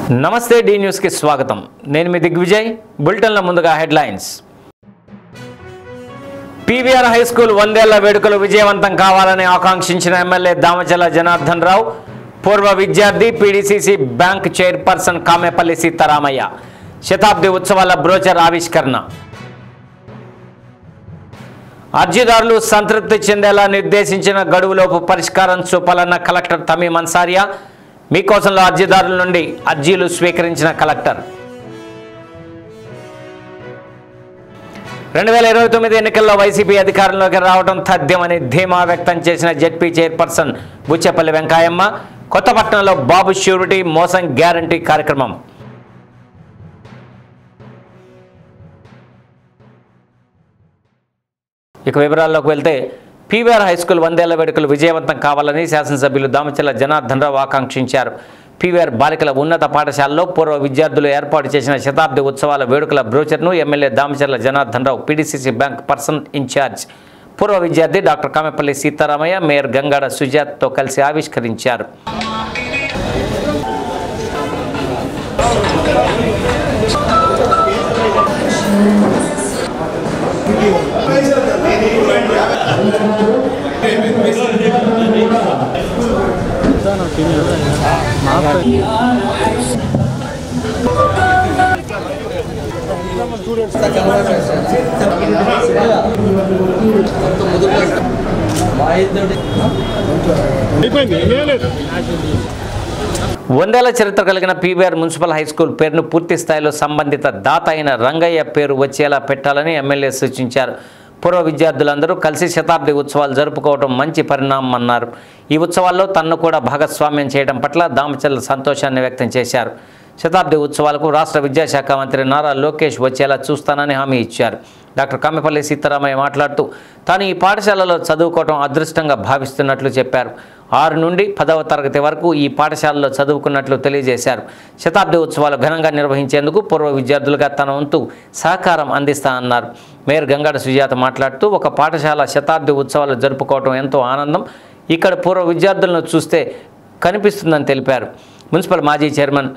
నమస్తే D news కి స్వాగతం. నేను మీ దిగ్విజయ్. బులెటిన్ల ముందుగా హెడ్లైన్స్. పీవీఆర్ హై స్కూల్ 100 ఏళ్ల వేడుకలు విజయవంతం కావాలని ఆకాంక్షించిన ఎమ్మెల్యే దామచల జనార్దన్ రావు, పూర్వ విద్యార్థి PDCC bank chairperson Kamepalli Seetharamaiah. శతాబ్ది ఉత్సవాల బ్రోచర్ ఆవిష్కరణ. అర్జీదారులు సంతృప్తి చెందేలా నిర్దేశించిన గడువులోపు పరిష్కారం చూపాలన్న కలెక్టర్ తమీం అన్సారియా. మీకోసంలో అర్జీదారుల నుండి అర్జీలు స్వీకరించిన కలెక్టర్. 2029 ఎన్నికల్లో వైసీపీ అధికారంలోకి రావడం తథ్యమని ధీమా వ్యక్తం చేసిన జెడ్పీ చైర్పర్సన్ బుచ్చేపల్లి వెంకయ్యమ్మ. కొత్తపట్నంలో బాబు ష్యూరిటీ మోసం గ్యారంటీ కార్యక్రమం. ఇక వివరాల్లోకి వెళ్తే, పీవీఆర్ హై స్కూల్ 100 ఏళ్ల వేడుకలు విజయవంతం కావాలని శాసనసభ్యులు దామచల జనార్దన్ రావు ఆకాంక్షించారు. పీవీఆర్ బాలికల ఉన్నత పాఠశాలలో పూర్వ విద్యార్థులు ఏర్పాటు చేసిన శతాబ్ది ఉత్సవాల వేడుకల బ్రోచర్ను ఎమ్మెల్యే దామచల జనార్దన్ రావు, పీడీసీసీ బ్యాంక్ పర్సన్ ఇన్ఛార్జ్ పూర్వ విద్యార్థి డాక్టర్ కామేపల్లి సీతారామయ్య, మేయర్ గంగాడ సుజాత్తో కలిసి ఆవిష్కరించారు. వందేళ్ల చరిత్ర కలిగిన పీవీఆర్ మున్సిపల్ హై స్కూల్ పేరును పూర్తి స్థాయిలో సంబంధిత దాత అయిన రంగయ్య పేరు వచ్చేలా పెట్టాలని ఎమ్మెల్యే సూచించారు. పూర్వ విద్యార్థులందరూ కలిసి శతాబ్ది ఉత్సవాలు జరుపుకోవడం మంచి పరిణామం అన్నారు. ఈ ఉత్సవాల్లో తన్ను కూడా భాగస్వామ్యం చేయడం పట్ల దామచల సంతోషాన్ని వ్యక్తం చేశారు. శతాబ్ది ఉత్సవాలకు రాష్ట్ర విద్యాశాఖ మంత్రి నారా లోకేష్ వచ్చేలా చూస్తానని హామీ ఇచ్చారు. డాక్టర్ కామేపల్లి సీతారామయ్య మాట్లాడుతూ తాను ఈ పాఠశాలలో చదువుకోవడం అదృష్టంగా భావిస్తున్నట్లు చెప్పారు. 6 నుండి 10వ తరగతి వరకు ఈ పాఠశాలలో చదువుకున్నట్లు తెలియజేశారు. శతాబ్ది ఉత్సవాలు ఘనంగా నిర్వహించేందుకు పూర్వ విద్యార్థులుగా తన వంతు సహకారం అందిస్తానన్నారు. మేయర్ గంగాడ సుజాత మాట్లాడుతూ ఒక పాఠశాల శతాబ్ది ఉత్సవాలు జరుపుకోవడం ఎంతో ఆనందం, ఇక్కడ పూర్వ విద్యార్థులను చూస్తే కనిపిస్తుందని తెలిపారు. మున్సిపల్ మాజీ చైర్మన్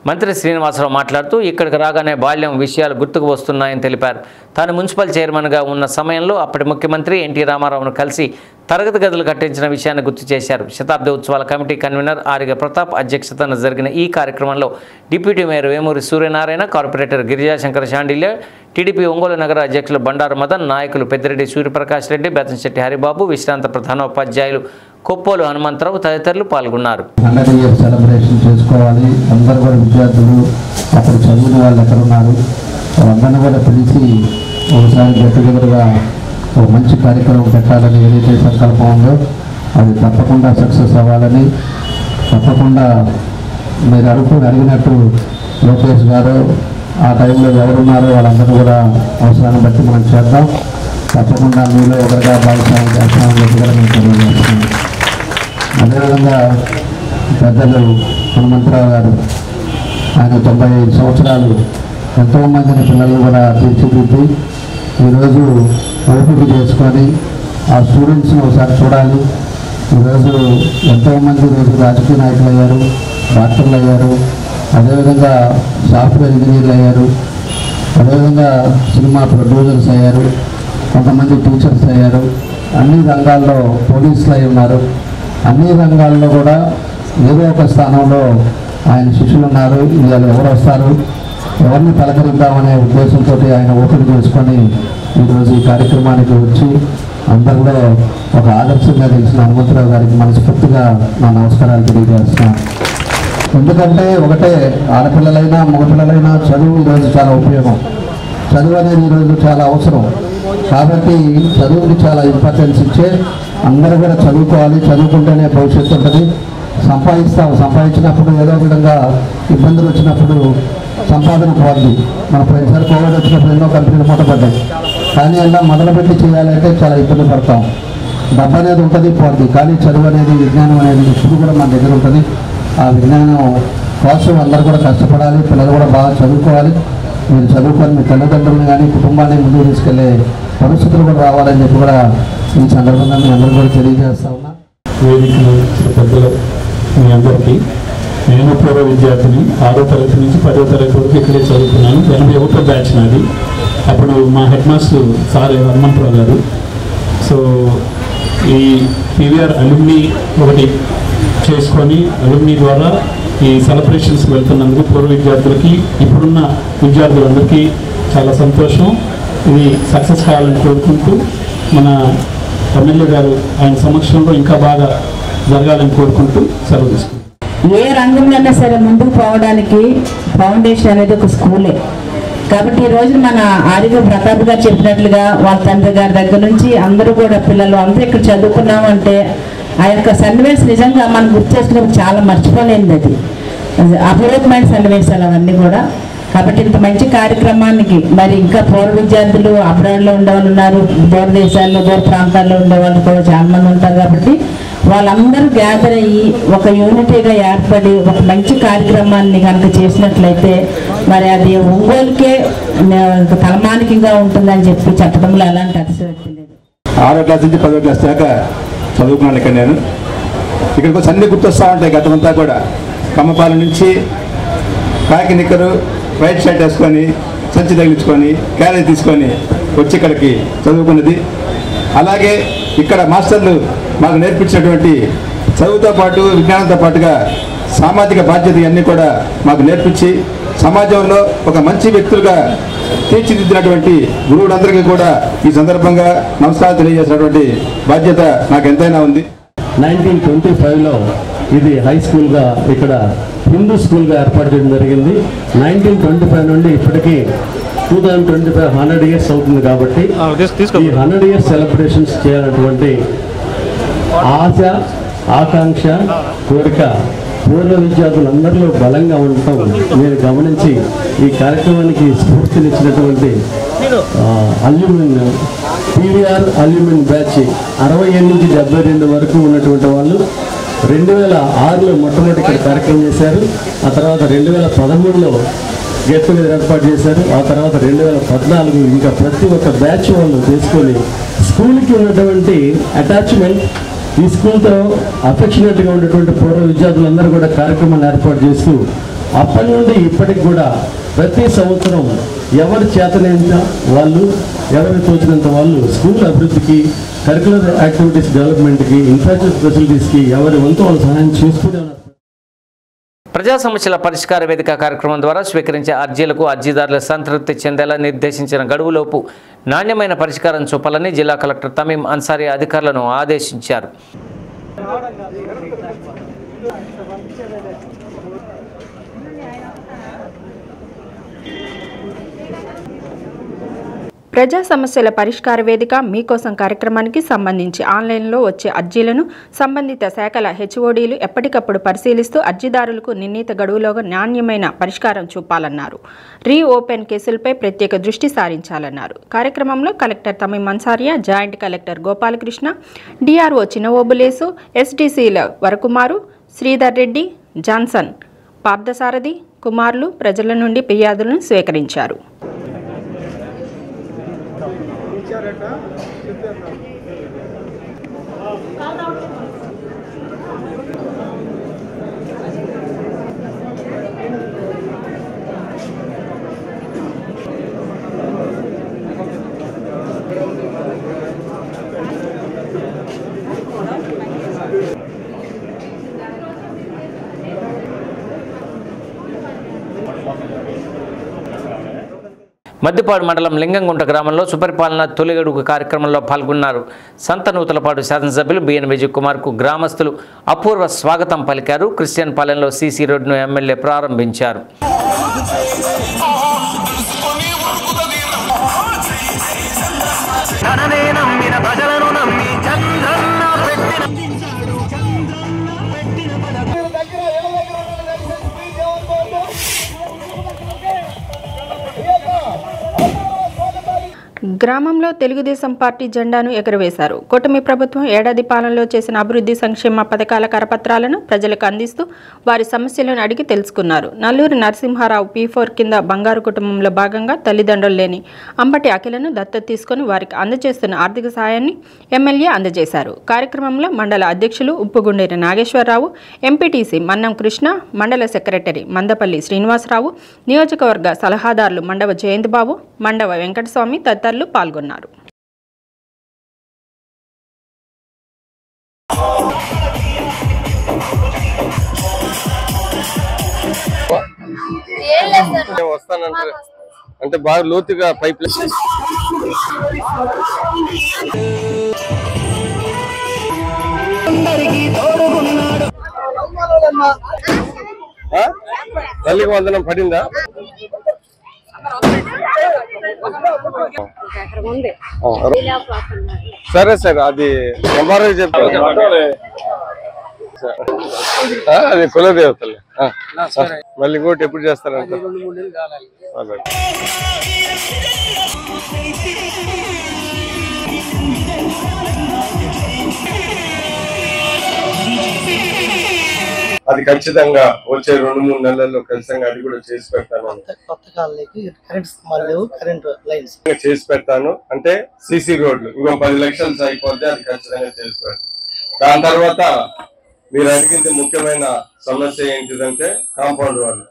మంత్రి శ్రీనివాసరావు మాట్లాడుతూ ఇక్కడికి రాగానే బాల్యం విషయాలు గుర్తుకు వస్తున్నాయని తెలిపారు. తాను మున్సిపల్ చైర్మన్గా ఉన్న సమయంలో అప్పటి ముఖ్యమంత్రి ఎన్టీ రామారావును కలిసి తరగతి గదులు కట్టించిన విషయాన్ని గుర్తు చేశారు. శతాబ్ది ఉత్సవాల కమిటీ కన్వీనర్ ఆరిగ ప్రతాప్ అధ్యక్షతన జరిగిన ఈ కార్యక్రమంలో deputy mayor Vemuri Suryanarayana, corporator Girijashankar Shandilya, TDP Ongole నగర అధ్యక్షులు బండారు మదన్, నాయకులు పెద్దిరెడ్డి సూర్యప్రకాష్ రెడ్డి, బేతంశెట్టి హరిబాబు, విశ్రాంత ప్రధానోపాధ్యాయులు కొప్పోలు హనుమంతరావు తదితరులు పాల్గొన్నారు. సెలబ్రేషన్ చేసుకోవాలి. అందరూ కూడా విద్యార్థులు అప్పుడు చదివిన వాళ్ళు ఎక్కడ ఉన్నారు అందరినీ కూడా పిలిచి ఒకసారి గెట్టుగెదరుగా ఒక మంచి కార్యక్రమం పెట్టాలని ఏదైతే సంకల్పం ఉందో అది తప్పకుండా సక్సెస్ అవ్వాలని, తప్పకుండా మీరు అడిగినట్టు లోకేష్ గారు ఆ టైంలో ఎవరున్నారో వాళ్ళందరూ కూడా అవసరాన్ని బట్టి మనం చేద్దాం. తప్పకుండా మీలో ఒకరిగా భాగస్వామ్యం చేస్తామని చెప్పి కూడా మేము తెలియజేస్తున్నాం. అదేవిధంగా పెద్దలు హనుమంతరావు గారు, ఆయన 95 సంవత్సరాలు ఎంతోమందిని పిల్లలు కూడా తీర్చిదిద్ది ఈరోజు ఓపిక చేసుకొని ఆ స్టూడెంట్స్ని ఒకసారి చూడాలి. ఈరోజు ఎంతోమంది ఈరోజు రాజకీయ నాయకులు అయ్యారు, డాక్టర్లు అయ్యారు, అదేవిధంగా సాఫ్ట్వేర్ ఇంజనీర్లు అయ్యారు, అదేవిధంగా సినిమా ప్రొడ్యూసర్స్ అయ్యారు, కొంతమంది టీచర్స్ అయ్యారు, అన్ని రంగాల్లో పోలీసులు అయి ఉన్నారు. అన్ని రంగాల్లో కూడా ఏదో ఒక స్థానంలో ఆయన శిష్యులు ఉన్నారు. ఇవాళ ఎవరు వస్తారు, ఎవరిని పలకరిద్దామనే ఉద్దేశంతో ఆయన ఓపెన్ చేసుకొని ఈరోజు ఈ కార్యక్రమానికి వచ్చి అందరూ కూడా ఒక ఆదర్శంగా తెలిసిన హనుమంతరావు గారికి మనస్ఫూర్తిగా నా నమస్కారాలు తెలియజేస్తున్నాను. ఎందుకంటే ఒకటే, ఆడపిల్లలైనా మగపిల్లలైనా చదువు ఈరోజు చాలా ఉపయోగం. చదువు అనేది ఈరోజు చాలా అవసరం. కాబట్టి చదువుకి చాలా ఇంపార్టెన్స్ ఇచ్చే అందరూ కూడా చదువుకోవాలి. చదువుకుంటేనే భవిష్యత్తు ఉంటుంది. సంపాదించినప్పుడు ఏదో విధంగా ఇబ్బందులు వచ్చినప్పుడు సంపాదన పోద్ది. మన పోయినసారి కోవిడ్ వచ్చినప్పుడు ఎన్నో కంపెనీలు మూతపడ్డాయి. కానీ అలా మొదలుపెట్టి చేయాలంటే చాలా ఇబ్బంది పడతాం. డబ్బు అనేది ఉంటుంది, పోద్ది. కానీ చదువు అనేది, విజ్ఞానం అనేది ఇప్పుడు కూడా మన దగ్గర ఉంటుంది. ఆ విజ్ఞానం కోసం అందరూ కూడా కష్టపడాలి. పిల్లలు కూడా బాగా చదువుకోవాలి. మీరు చదువుకొని మీ తల్లిదండ్రులను కానీ కుటుంబాన్ని ముందుకు తీసుకెళ్లే పరిస్థితులు కూడా రావాలని చెప్పి కూడా ఈ సందర్భంగా మీ అందరూ కూడా తెలియజేస్తా ఉన్నా. వేదికలు పెద్దలు మీ అందరికీ నేను పూర్వ విద్యార్థిని 6వ తరగతి నుంచి 10వ తరగతి వరకు ఇక్కడే చదువుకున్నాను. 81వ బ్యాచ్ నాది. అప్పుడు మా హెడ్ మాస్టర్ సార్ హనుమంతరావు గారు. సో ఈ పీవీఆర్ అలుమ్ని ఒకటి చేసుకొని అలుమ్ని ద్వారా ఈ సెలబ్రేషన్స్కి వెళ్తున్నందుకు పూర్వ విద్యార్థులకి ఇప్పుడున్న విద్యార్థులందరికీ చాలా సంతోషం. ఇది సక్సెస్ కావాలని కోరుకుంటూ మన ఎమ్మెల్యే గారు ఆయన సమక్షంలో ఇంకా బాగా జరగాలని కోరుకుంటూ సెలవు తీసుకుంటాం. ఏ రంగంలోనే సరే ముందుకు పోవడానికి ఫౌండేషన్ అనేది ఒక స్కూలే. కాబట్టి ఈ రోజు మన ఆరిగ ప్రతాప్ గారు చెప్పినట్లుగా వాళ్ళ తండ్రి గారి దగ్గర నుంచి అందరూ కూడా పిల్లలు అందరూ ఇక్కడ చదువుకున్నామంటే ఆ యొక్క సన్నివేశం నిజంగా మనం గుర్తు చేసుకున్నప్పుడు చాలా మర్చిపోలేనిది. అది అపూర్వమైన సన్నివేశాలు అవన్నీ కూడా. కాబట్టి ఇంత మంచి కార్యక్రమానికి మరి ఇంకా పూర్వ విద్యార్థులు అబ్రాడ్లో ఉండేవాళ్ళు ఉన్నారు, దూర దేశాల్లో దూర ప్రాంతాల్లో ఉండేవాళ్ళు కూడా చాలా మంది ఉంటారు. కాబట్టి వాళ్ళందరూ గ్యాదర్ అయ్యి ఒక యూనిటీగా ఏర్పడి ఒక మంచి కార్యక్రమాన్ని కనుక చేసినట్లయితే మరి అది ఒంగోలుకే తలమానికంగా ఉంటుందని చెప్పడంలో ఎలాంటి అతిశయోక్తి లేదు. 6వ క్లాస్ నుంచి 10వ క్లాస్ దాకా చదువుకున్నాను ఇక్కడ. నేను ఇక్కడికి వచ్చి అన్నీ గుర్తొస్తూ ఉంటాయి. గతమంతా కూడా కమ్మపాలెం నుంచి కాకి నిక్కరు వైట్ షర్ట్ వేసుకొని సంచి తగిలించుకొని క్యారేజ్ తీసుకొని వచ్చి ఇక్కడికి చదువుకున్నది. అలాగే ఇక్కడ మాస్టర్లు మాకు నేర్పించినటువంటి చదువుతో పాటు విజ్ఞానంతో పాటుగా సామాజిక బాధ్యత అన్నీ కూడా మాకు నేర్పించి సమాజంలో ఒక మంచి వ్యక్తులుగా తీర్చిదిద్దినటువంటి గురువులందరికీ కూడా ఈ సందర్భంగా నమస్కారం తెలియజేసినటువంటి బాధ్యత నాకు ఎంతైనా ఉంది. 1925లో ఇది హై స్కూల్గా ఇక్కడ హిందూ స్కూల్గా ఏర్పాటు చేయడం జరిగింది. 1925 నుండి ఇప్పటికీ 2025 100 years అవుతుంది. కాబట్టి ఈ 100 years సెలబ్రేషన్స్ చేయాలన్నటువంటి ఆశ, ఆకాంక్ష, కోరిక పూర్వ విద్యార్థులందరిలో బలంగా ఉండటం నేను గమనించి ఈ కార్యక్రమానికి స్ఫూర్తినిచ్చినటువంటి అల్యూమిన్ పీవీఆర్ అల్యూమిన్ బ్యాచ్ 67 నుంచి 72 వరకు ఉన్నటువంటి వాళ్ళు 2006లో మొట్టమొదటి ఇక్కడ కార్యక్రమం చేశారు. ఆ తర్వాత 2013లో గెట్ టుగెదర్ ఏర్పాటు చేశారు. ఆ తర్వాత 2014 ఇంకా ప్రతి ఒక్క బ్యాచ్ వాళ్ళు చేసుకొని స్కూల్కి ఉన్నటువంటి అటాచ్మెంట్, ఈ స్కూల్తో అఫెక్షనేట్గా ఉన్నటువంటి పూర్వ విద్యార్థులందరూ కూడా కార్యక్రమాన్ని ఏర్పాటు చేస్తూ అప్పటి నుండి ఇప్పటికి కూడా ప్రతి సంవత్సరం ఎవరి చేతనైనంత వాళ్ళు, ఎవరికి తోచినంత వాళ్ళు స్కూల్ అభివృద్ధికి, కరికులర్ యాక్టివిటీస్ డెవలప్మెంట్కి, ఇన్ఫ్రాస్ట్రక్చర్ ఫెసిలిటీస్కి ఎవరి వంతు వాళ్ళు సహాయం చేస్తూనే ఉన్నారు. ప్రజా సమస్యల పరిష్కార వేదిక కార్యక్రమం ద్వారా స్వీకరించే అర్జీలకు అర్జీదారుల సంతృప్తి చెందేలా నిర్దేశించిన గడువులోపు నాణ్యమైన పరిష్కారం చూపాలని జిల్లా కలెక్టర్ తమీం అన్సారీ అధికారులను ఆదేశించారు. ప్రజా సమస్యల పరిష్కార వేదిక మీకోసం కార్యక్రమానికి సంబంధించి ఆన్లైన్లో వచ్చే అర్జీలను సంబంధిత శాఖల హెచ్ఓడీలు ఎప్పటికప్పుడు పరిశీలిస్తూ అర్జీదారులకు నిర్ణీత గడువులోగా నాణ్యమైన పరిష్కారం చూపాలన్నారు. రీఓపెన్ కేసులపై ప్రత్యేక దృష్టి సారించాలన్నారు. కార్యక్రమంలో collector Tameem Ansariya, joint collector Gopalakrishna, DRO Chinna Obulesu, ఎస్డీసీల వరకుమారు, శ్రీధర్ రెడ్డి, జాన్సన్, పార్థసారథి కుమారులు ప్రజల నుండి ఫిర్యాదులను స్వీకరించారు. మద్దిపాడు మండలం లింగంగుంట గ్రామంలో సుపరిపాలన తొలిగడుగు కార్యక్రమంలో పాల్గొన్నారు. సంతనూతలపాడు శాసనసభ్యులు బిఎన్ విజయ్ కుమార్కు గ్రామస్తులు అపూర్వ స్వాగతం పలికారు. క్రిస్టియన్ పాలెంలో సీసీ రోడ్డును ఎమ్మెల్యే ప్రారంభించారు. గ్రామంలో తెలుగుదేశం పార్టీ జెండాను ఎగురవేశారు. కూటమి ప్రభుత్వం ఏడాది పాలనలో చేసిన అభివృద్ధి సంక్షేమ పథకాల కరపత్రాలను ప్రజలకు అందిస్తూ వారి సమస్యలను అడిగి తెలుసుకున్నారు. నల్లూరి నరసింహారావు P4 కింద బంగారు కుటుంబంలో భాగంగా తల్లిదండ్రులు లేని అంబటి అఖిలను దత్తత తీసుకుని వారికి అందజేస్తున్న ఆర్థిక సాయాన్ని ఎమ్మెల్యే అందజేశారు. కార్యక్రమంలో మండల అధ్యక్షులు ఉప్పుగుండేరి నాగేశ్వరరావు, ఎంపీటీసీ మన్నం కృష్ణ, మండల సెక్రటరీ మందపల్లి శ్రీనివాసరావు, నియోజకవర్గ సలహాదారులు మండవ జయంతిబాబు, మండవ వెంకటస్వామి తదితరులు పాల్గొన్నారు. వస్తానంటారు అంటే బాగా లోతుగా పైప్ తల్లికి వందనం పడిందా? సరే సార్, అది ఎంఆర్ఐ చెప్తారు, అది కులదేవతలే. మళ్ళీ ఇంకోటి ఎప్పుడు చేస్తారంట? అది ఖచ్చితంగా వచ్చే 2-3 నెలల్లో ఖచ్చితంగా అది కూడా చేసి పెడతాను. చేసి పెడతాను అంటే సిసి రోడ్లు ఇంకో 10 లక్షలు అయిపోతే అది ఖచ్చితంగా చేసి పెడతాను. దాని తర్వాత మీరు అడిగింది ముఖ్యమైన సమస్య ఏంటిదంటే కాంపౌండ్ వాళ్ళు.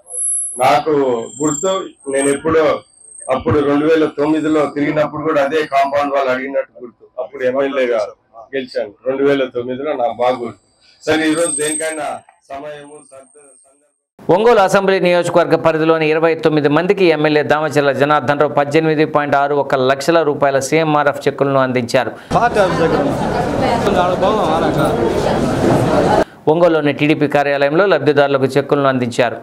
నాకు గుర్తు, నేను ఎప్పుడో అప్పుడు 2009లో తిరిగినప్పుడు కూడా అదే కాంపౌండ్ వాళ్ళు అడిగినట్టు గుర్తు. అప్పుడు ఎమ్మెల్యేగా గెలిచాను 2009లో, నాకు బాగా గుర్తు. సరే, ఈరోజు దేనికైనా సమయము ఒంగోలు అసెంబ్లీ నియోజకవర్గ పరిధిలోని 29 మందికి ఎమ్మెల్యే దామచర్ల జనార్దన్ రావు 18.61 లక్షల రూపాయల CMRF చెక్కులను అందించారు. ఒంగోలులోని టీడీపీ కార్యాలయంలో లబ్ధిదారులకు చెక్కులను అందించారు.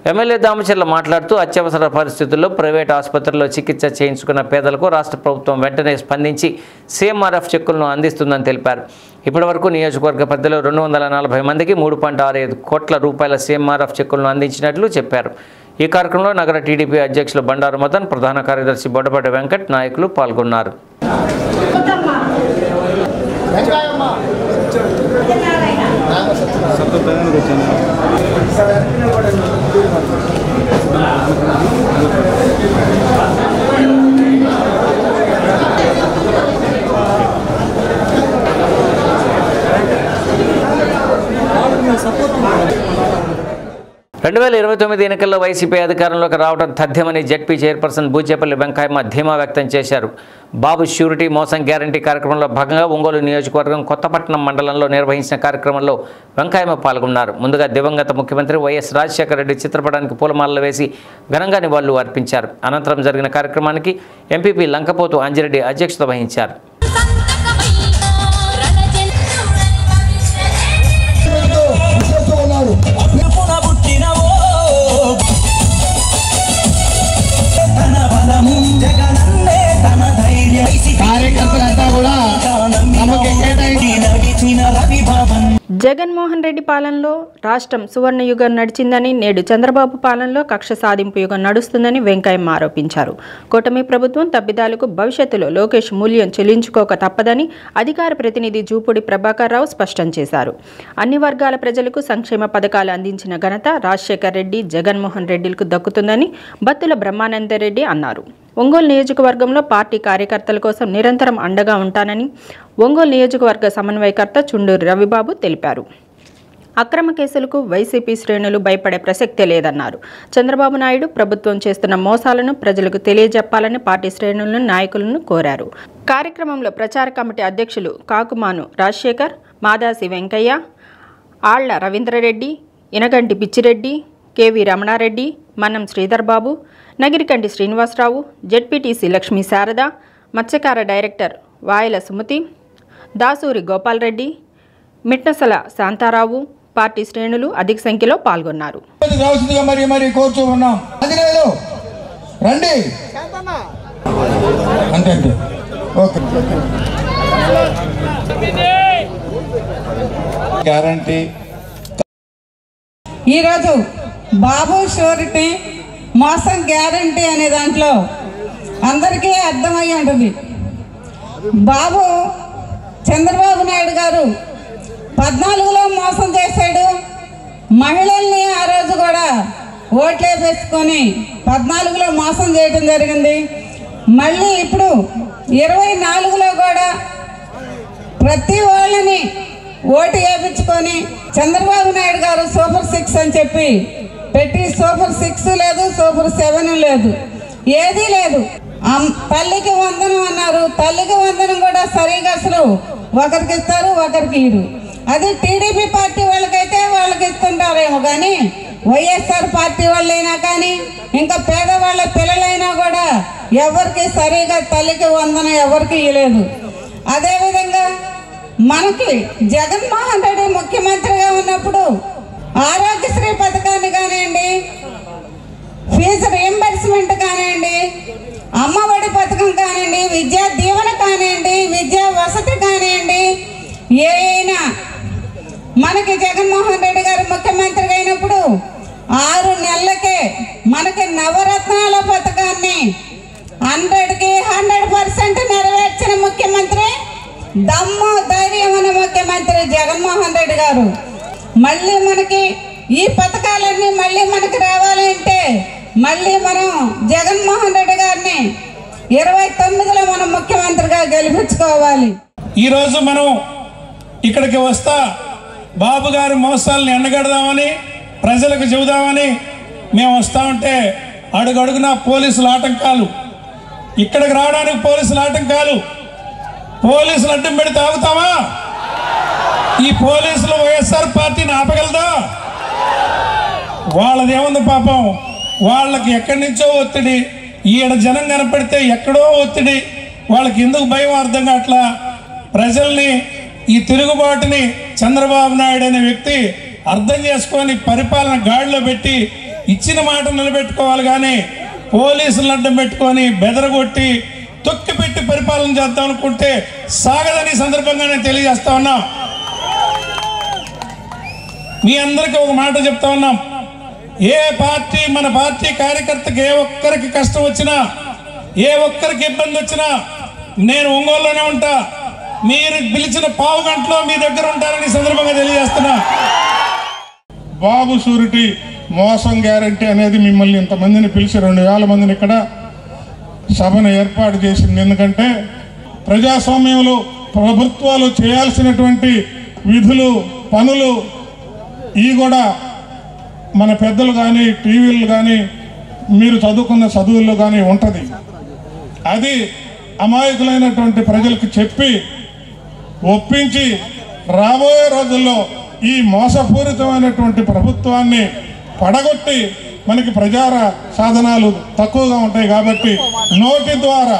ఎమ్మెల్యే దామచర్ల మాట్లాడుతూ అత్యవసర పరిస్థితుల్లో ప్రైవేటు ఆసుపత్రుల్లో చికిత్స చేయించుకున్న పేదలకు రాష్ట్ర ప్రభుత్వం వెంటనే స్పందించి CMRF చెక్కులను అందిస్తుందని తెలిపారు. ఇప్పటివరకు నియోజకవర్గ పరిధిలో 240 మందికి 3.65 కోట్ల రూపాయల CMRF చెక్కులను అందించినట్లు చెప్పారు. ఈ కార్యక్రమంలో నగర టీడీపీ అధ్యక్షులు బండారు మదన్, ప్రధాన కార్యదర్శి బొడబడి వెంకట్, నాయకులు పాల్గొన్నారు. రెండు 2029 ఎన్నికల్లో వైసీపీ అధికారంలోకి రావడం తథ్యమని జెడ్పీ చైర్పర్సన్ బూచేపల్లి వెంకయ్యమ్మ ధీమా వ్యక్తం చేశారు. బాబు ష్యూరిటీ మోసం గ్యారంటీ కార్యక్రమంలో భాగంగా ఒంగోలు నియోజకవర్గం కొత్తపట్నం మండలంలో నిర్వహించిన కార్యక్రమంలో వెంకయ్యమ్మ పాల్గొన్నారు. ముందుగా దివంగత ముఖ్యమంత్రి వైఎస్ రాజశేఖర రెడ్డి చిత్రపటానికి పూలమాలలు వేసి ఘనంగా నివాళులు అర్పించారు. అనంతరం జరిగిన కార్యక్రమానికి ఎంపీపీ లంకపోతు అంజిరెడ్డి అధ్యక్షత వహించారు. జగన్మోహన్ రెడ్డి పాలనలో రాష్ట్రం సువర్ణ యుగం నడిచిందని, నేడు చంద్రబాబు పాలనలో కక్ష సాధింపు యుగం నడుస్తుందని వెంకయ్యమ్మ ఆరోపించారు. కూటమి ప్రభుత్వం తప్పిదాలకు భవిష్యత్తులో లోకేష్ మూల్యం చెల్లించుకోక తప్పదని అధికార ప్రతినిధి జూపూడి ప్రభాకర్ రావు స్పష్టం చేశారు. అన్ని వర్గాల ప్రజలకు సంక్షేమ పథకాలు అందించిన ఘనత రాజశేఖర్ రెడ్డి, జగన్మోహన్ రెడ్డిలకు దక్కుతుందని బత్తుల బ్రహ్మానందరెడ్డి అన్నారు. ఒంగోలు నియోజకవర్గంలో పార్టీ కార్యకర్తల కోసం నిరంతరం అండగా ఉంటానని ఒంగోలు నియోజకవర్గ సమన్వయకర్త చుండూరు రవిబాబు తెలిపారు. అక్రమ కేసులకు వైసీపీ శ్రేణులు భయపడే ప్రసక్తే లేదన్నారు. చంద్రబాబు నాయుడు ప్రభుత్వం చేస్తున్న మోసాలను ప్రజలకు తెలియజెప్పాలని పార్టీ శ్రేణులను, నాయకులను కోరారు. కార్యక్రమంలో ప్రచార కమిటీ అధ్యక్షులు కాకుమాను రాజశేఖర్, మాదాసి వెంకయ్య, ఆళ్ల రవీంద్రరెడ్డి, ఇనగంటి పిచ్చిరెడ్డి, కేవీ రమణారెడ్డి, మన్నం శ్రీధర్ బాబు, నగిరికంటి శ్రీనివాసరావు, జెడ్పీటీసీ లక్ష్మీ శారద, మత్స్యకార డైరెక్టర్ వాయల సుమతి, దాసూరి గోపాల్రెడ్డి, మిట్నసల శాంతారావు, పార్టీ శ్రేణులు అధిక సంఖ్యలో పాల్గొన్నారు. ఈరోజు బాబు షూరిటీ మోసం గ్యారంటీ అనే దాంట్లో అందరికీ అర్థమై ఉంటుంది. బాబు చంద్రబాబు నాయుడు గారు 14లో మోసం చేశాడు. మహిళల్ని ఆ రోజు కూడా ఓట్లేపేసుకొని 14లో మోసం చేయడం జరిగింది. మళ్ళీ ఇప్పుడు 24లో కూడా ప్రతి వాళ్ళని ఓటు వేయించుకొని చంద్రబాబు నాయుడు గారు సూపర్ 6 అని చెప్పి పెట్టి సూపర్ 6 లేదు, సూపర్ 7 లేదు, ఏదీ లేదు. తల్లికి వందనం అన్నారు. తల్లికి వందనం కూడా సరిగా అసలు ఒకరికి ఇస్తారు, ఒకరికి ఇరు. అది టీడీపీ పార్టీ వాళ్ళకైతే వాళ్ళకి ఇస్తుంటారేమో, కానీ వైఎస్ఆర్ పార్టీ వాళ్ళైనా కానీ ఇంకా పేదవాళ్ళ పిల్లలైనా కూడా ఎవరికి సరిగా తల్లికి వందనం ఎవరికి ఇవ్వలేదు. అదేవిధంగా మనకి జగన్మోహన్ రెడ్డి ముఖ్యమంత్రిగా ఉన్నప్పుడు ఆరోగ్యశ్రీ పథకాన్ని కానివ్వండి, ఫీజు రీయింబర్స్మెంట్ కానివ్వండి, అమ్మఒడి పథకం కానివ్వండి, విద్యా దీవెన కానివ్వండి, విద్యా వసతి కానివ్వండి, ఏమైనా మనకి జగన్మోహన్ రెడ్డి గారు ముఖ్యమంత్రిగా అయినప్పుడు 6 నెలలకే మనకి నవరత్నాల పథకాన్ని 100కి 100% నెరవేర్చిన ముఖ్యమంత్రి, దమ్ము ధైర్యం ఉన్న ముఖ్యమంత్రి జగన్మోహన్ రెడ్డి గారు. మళ్ళీ మనకి ఈ పథకాలన్నీ మళ్ళీ మనకి రావాలంటే మళ్ళీ మనం జగన్మోహన్ రెడ్డి గారిని 29లో మనం ముఖ్యమంత్రిగా గెలిపించుకోవాలి. ఈరోజు మనం ఇక్కడికి వస్తా బాబు గారి మోసాలను ఎండగడదామని ప్రజలకు చెబుదామని మేము వస్తా ఉంటే అడుగడుగున పోలీసుల ఆటంకాలు, ఇక్కడికి రావడానికి పోలీసుల ఆటంకాలు. పోలీసులు అడ్డం పెడితే ఆగుతామా? ఈ పోలీసులు వైఎస్ఆర్ పార్టీని ఆపగలదా? వాళ్ళదేముంది పాపం, వాళ్ళకి ఎక్కడి నుంచో ఒత్తిడి, ఈడ జనం కనపడితే ఎక్కడో ఒత్తిడి, వాళ్ళకి ఎందుకు భయం అర్థం కావట్లా. ప్రజల్ని ఈ తిరుగుబాటుని చంద్రబాబు నాయుడు అనే వ్యక్తి అర్థం చేసుకొని పరిపాలన గాడిలో పెట్టి ఇచ్చిన మాట నిలబెట్టుకోవాలి, కానీ పోలీసులను అడ్డం పెట్టుకొని బెదరగొట్టి తొక్కి పెట్టి పరిపాలన చేద్దాం అనుకుంటే సాగదని సందర్భంగా నేను తెలియజేస్తా ఉన్నా. మీ అందరికీ ఒక మాట చెప్తా ఉన్నాం, ఏ పార్టీ మన పార్టీ కార్యకర్తకి ఏ ఒక్కరికి కష్టం వచ్చినా, ఏ ఒక్కరికి ఇబ్బంది వచ్చినా నేను ఒంగోలులోనే ఉంటా. మీరు పిలిచిన పావు గంటలో మీ దగ్గర ఉంటారని సందర్భంగా తెలియజేస్తున్నా. బాబు షూరిటీ మోసం గ్యారంటీ అనేది మిమ్మల్ని ఇంతమందిని పిలిచి 2000 మందిని ఇక్కడ సభను ఏర్పాటు చేసింది. ఎందుకంటే ప్రజాస్వామ్యంలో ప్రభుత్వాలు చేయాల్సినటువంటి విధులు, పనులు ఇవి కూడా మన పెద్దలు కానీ టీవీలు కానీ మీరు చదువుకున్న చదువుల్లో కానీ ఉంటుంది. అది అమాయకులైనటువంటి ప్రజలకు చెప్పి ఒప్పించి రాబోయే రోజుల్లో ఈ మోసపూరితమైనటువంటి ప్రభుత్వాన్ని పడగొట్టి, మనకి ప్రచార సాధనాలు తక్కువగా ఉంటాయి కాబట్టి నోటి ద్వారా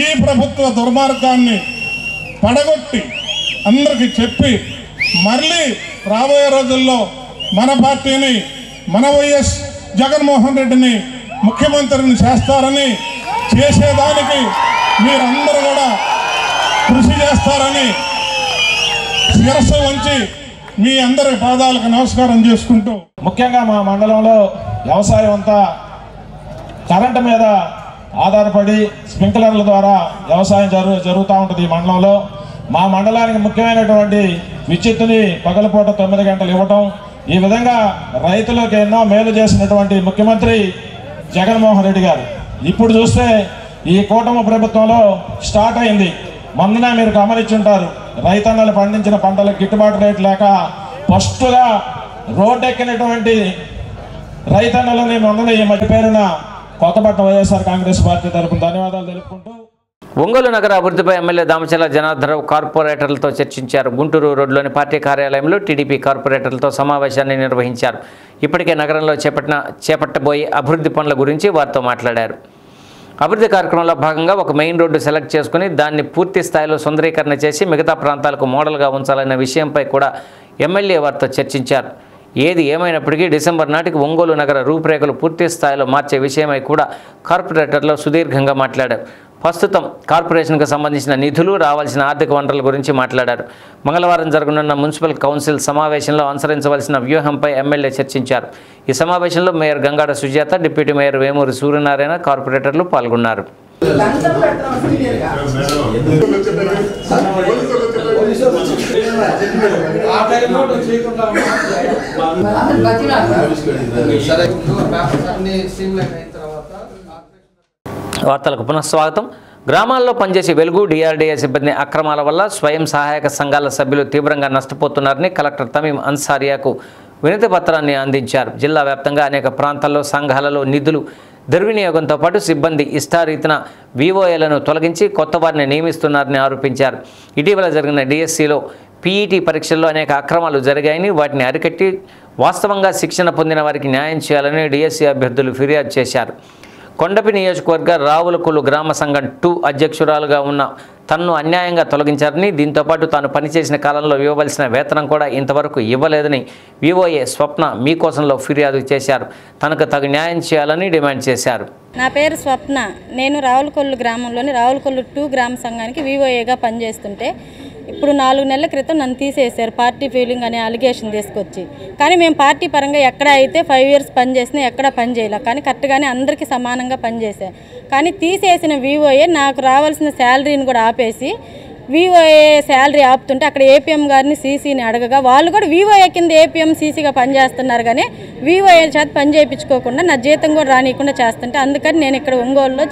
ఈ ప్రభుత్వ దుర్మార్గాన్ని పడగొట్టి అందరికీ చెప్పి మళ్ళీ రాబోయే రోజుల్లో మన పార్టీని, మన వైఎస్ జగన్మోహన్ రెడ్డిని ముఖ్యమంత్రిని చేస్తారని, చేసేదానికి మీరందరూ కూడా కృషి చేస్తారని శిరస్సు వంచి మీ అందరి పాదాలకు నమస్కారం చేసుకుంటూ, ముఖ్యంగా మా మండలంలో వ్యవసాయం అంతా కరెంటు మీద ఆధారపడి స్ప్రింక్లర్ల ద్వారా వ్యవసాయం జరుగుతూ ఉంటుంది. ఈ మండలంలో మా మండలానికి ముఖ్యమైనటువంటి విద్యుత్తుని పగలపూట 9 గంటలు ఇవ్వటం, ఈ విధంగా రైతులకు ఎన్నో మేలు చేసినటువంటి ముఖ్యమంత్రి జగన్మోహన్ రెడ్డి గారు. ఇప్పుడు చూస్తే ఈ కూటమి ప్రభుత్వంలో స్టార్ట్ అయింది. మొన్ననే మీరు గమనించుంటారు, రైతన్నలు పండించిన పంటలకు గిట్టుబాటు రేటు లేక ఫస్టుగా రోడ్డెక్కినటువంటి రైతన్నలని మొన్ననే ఈ మధ్య పేరున కొత్తపట్నం వైఎస్ఆర్ కాంగ్రెస్ పార్టీ తరపున ధన్యవాదాలు తెలుపుకుంటూ ఒంగోలు నగర అభివృద్ధిపై ఎమ్మెల్యే దామచర్ల జనార్దనరావు కార్పొరేటర్లతో చర్చించారు. గుంటూరు రోడ్లోని పార్టీ కార్యాలయంలో టీడీపీ కార్పొరేటర్లతో సమావేశాన్ని నిర్వహించారు. ఇప్పటికే నగరంలో చేపట్టబోయే అభివృద్ధి పనుల గురించి వారితో మాట్లాడారు. అభివృద్ధి కార్యక్రమంలో భాగంగా ఒక మెయిన్ రోడ్డు సెలెక్ట్ చేసుకుని దాన్ని పూర్తి స్థాయిలో సుందరీకరణ చేసి మిగతా ప్రాంతాలకు మోడల్గా ఉంచాలన్న విషయంపై కూడా ఎమ్మెల్యే వారితో చర్చించారు. ఏది ఏమైనప్పటికీ డిసెంబర్ నాటికి ఒంగోలు నగర రూపురేఖలు పూర్తి స్థాయిలో మార్చే విషయమై కూడా కార్పొరేటర్లో సుదీర్ఘంగా మాట్లాడారు. ప్రస్తుతం కార్పొరేషన్కు సంబంధించిన నిధులు రావాల్సిన ఆర్థిక వనరుల గురించి మాట్లాడారు. మంగళవారం జరగనున్న మున్సిపల్ కౌన్సిల్ సమావేశంలో అనుసరించవలసిన వ్యూహంపై ఎమ్మెల్యే చర్చించారు. ఈ సమావేశంలో mayor Gangada Sujatha, deputy mayor Vemuri Suryanarayana, కార్పొరేటర్లు పాల్గొన్నారు. వార్తలకు పునఃస్వాగతం. గ్రామాల్లో పనిచేసే వెలుగు డిఆర్డీఏ సిబ్బంది అక్రమాల వల్ల స్వయం సహాయక సంఘాల సభ్యులు తీవ్రంగా నష్టపోతున్నారని కలెక్టర్ తమీం అన్సారియాకు వినతి పత్రాన్ని అందించారు. జిల్లా వ్యాప్తంగా అనేక ప్రాంతాల్లో సంఘాలలో నిధులు దుర్వినియోగంతో పాటు సిబ్బంది ఇష్టారీతిన వివోఏలను తొలగించి కొత్త వారిని నియమిస్తున్నారని ఆరోపించారు. ఇటీవల జరిగిన డిఎస్సిలో పీఈటీ పరీక్షల్లో అనేక అక్రమాలు జరిగాయని, వాటిని అరికట్టి వాస్తవంగా శిక్షణ పొందిన వారికి న్యాయం చేయాలని డిఎస్సి అభ్యర్థులు ఫిర్యాదు చేశారు. కొండపి నియోజకవర్గ రావులకొల్లు గ్రామ సంఘం 2 అధ్యక్షురాలుగా ఉన్న తనను అన్యాయంగా తొలగించారని, దీంతోపాటు తాను పనిచేసిన కాలంలో ఇవ్వవలసిన వేతనం కూడా ఇంతవరకు ఇవ్వలేదని వివోఏ స్వప్న మీకోసంలో ఫిర్యాదు చేశారు. తనకు తగు న్యాయం చేయాలని డిమాండ్ చేశారు. నా పేరు స్వప్న. నేను రావులకొల్లు గ్రామంలోని రావులకొల్లు 2 గ్రామ సంఘానికి వివోఏగా పనిచేస్తుంటే ఇప్పుడు 4 నెలల క్రితం నన్ను తీసేశారు పార్టీ ఫీలింగ్ అనే అలిగేషన్ తీసుకొచ్చి. కానీ మేము పార్టీ పరంగా ఎక్కడ అయితే 5 ఇయర్స్ పనిచేసినా ఎక్కడ పని చేయలే, కానీ కరెక్ట్గానే అందరికీ సమానంగా పనిచేశాను. కానీ తీసేసిన వివోఏ నాకు రావాల్సిన శాలరీని కూడా ఆపేసి వివోఏ శాలరీ ఆపుతుంటే అక్కడ ఏపీఎం గారిని సీసీని అడగగా వాళ్ళు కూడా వివోఏ కింద ఏపీఎం సీసీగా పనిచేస్తున్నారు, కానీ వివోఏ చేత పని చేయించుకోకుండా నా జీతం కూడా రానియకుండా చేస్తుంటే అందుకని నేను ఇక్కడ ఒంగోలులో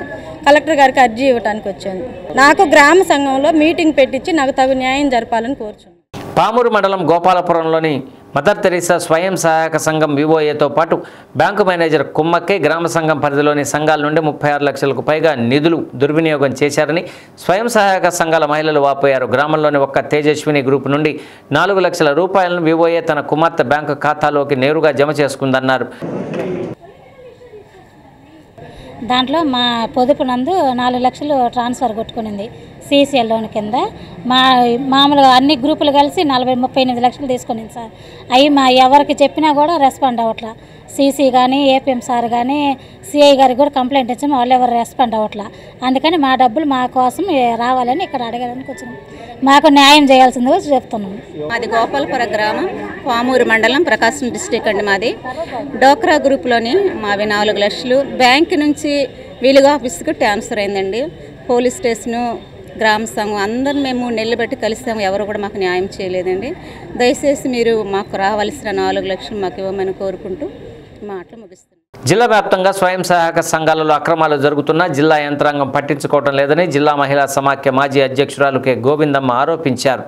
కలెక్టర్ గారికి అర్జీ ఇవ్వడానికి వచ్చాను. నాకు గ్రామ సంఘంలో మీటింగ్ పెట్టించి నాకు తగు న్యాయం జరపాలని కోరుచున్నాను. పామూరు మండలం గోపాలపురంలోని మదర్ తెరీసా స్వయం సహాయక సంఘం వివోఏతో పాటు బ్యాంకు మేనేజర్ కుమ్మక్కే గ్రామ సంఘం పరిధిలోని సంఘాల నుండి 36 లక్షలకు పైగా నిధులు దుర్వినియోగం చేశారని స్వయం సహాయక సంఘాల మహిళలు వాపోయారు. గ్రామంలోని ఒక్క తేజస్విని గ్రూప్ నుండి 4 లక్షల రూపాయలను వివోఏ తన కుమార్తె బ్యాంకు ఖాతాలోకి నేరుగా జమ చేసుకుందన్నారు. దాంట్లో మా పొదుపు నందు 4 లక్షలు ట్రాన్స్ఫర్ కొట్టుకునింది సీసీఎల్ లోన్ కింద. మామూలుగా అన్ని గ్రూపులు కలిసి 38 లక్షలు తీసుకునింది సార్. అవి మా ఎవరికి చెప్పినా కూడా రెస్పాండ్ అవ్వట్లా. సీసీ కానీ ఏపీఎం సార్ కానీ సిఐ గారికి కూడా కంప్లైంట్ ఇచ్చాము, వాళ్ళు ఎవరు రెస్పాండ్ అవ్వట్లా. అందుకని మా డబ్బులు మా కోసం రావాలని ఇక్కడ అడగడానికి వచ్చినాం. మాకు న్యాయం చేయాల్సిందిగా చెప్తున్నాం. మాది గోపాలపురం గ్రామం, పామూరు మండలం, ప్రకాశం డిస్టిక్ అండి. మాది డోక్రా గ్రూప్లోని మావి 4 లక్షలు బ్యాంక్ నుంచి విలువ ఆఫీస్కి ట్రాన్స్ఫర్ అయిందండి. పోలీస్ స్టేషను, గ్రామ సంఘం అందరం మేము 3 నెలలు బట్టి కలిసాము, ఎవరు కూడా మాకు న్యాయం చేయలేదండి. దయచేసి మీరు మాకు రావాల్సిన 4 లక్షలు మాకు ఇవ్వమని కోరుకుంటూ మాటలు ముగిస్తున్నాం. జిల్లా వ్యాప్తంగా స్వయం సహాయక సంఘాలలో అక్రమాలు జరుగుతున్నా జిల్లా యంత్రాంగం పట్టించుకోవడం లేదని జిల్లా మహిళా సమాఖ్య మాజీ అధ్యక్షురాలు కె గోవిందమ్మ ఆరోపించారు.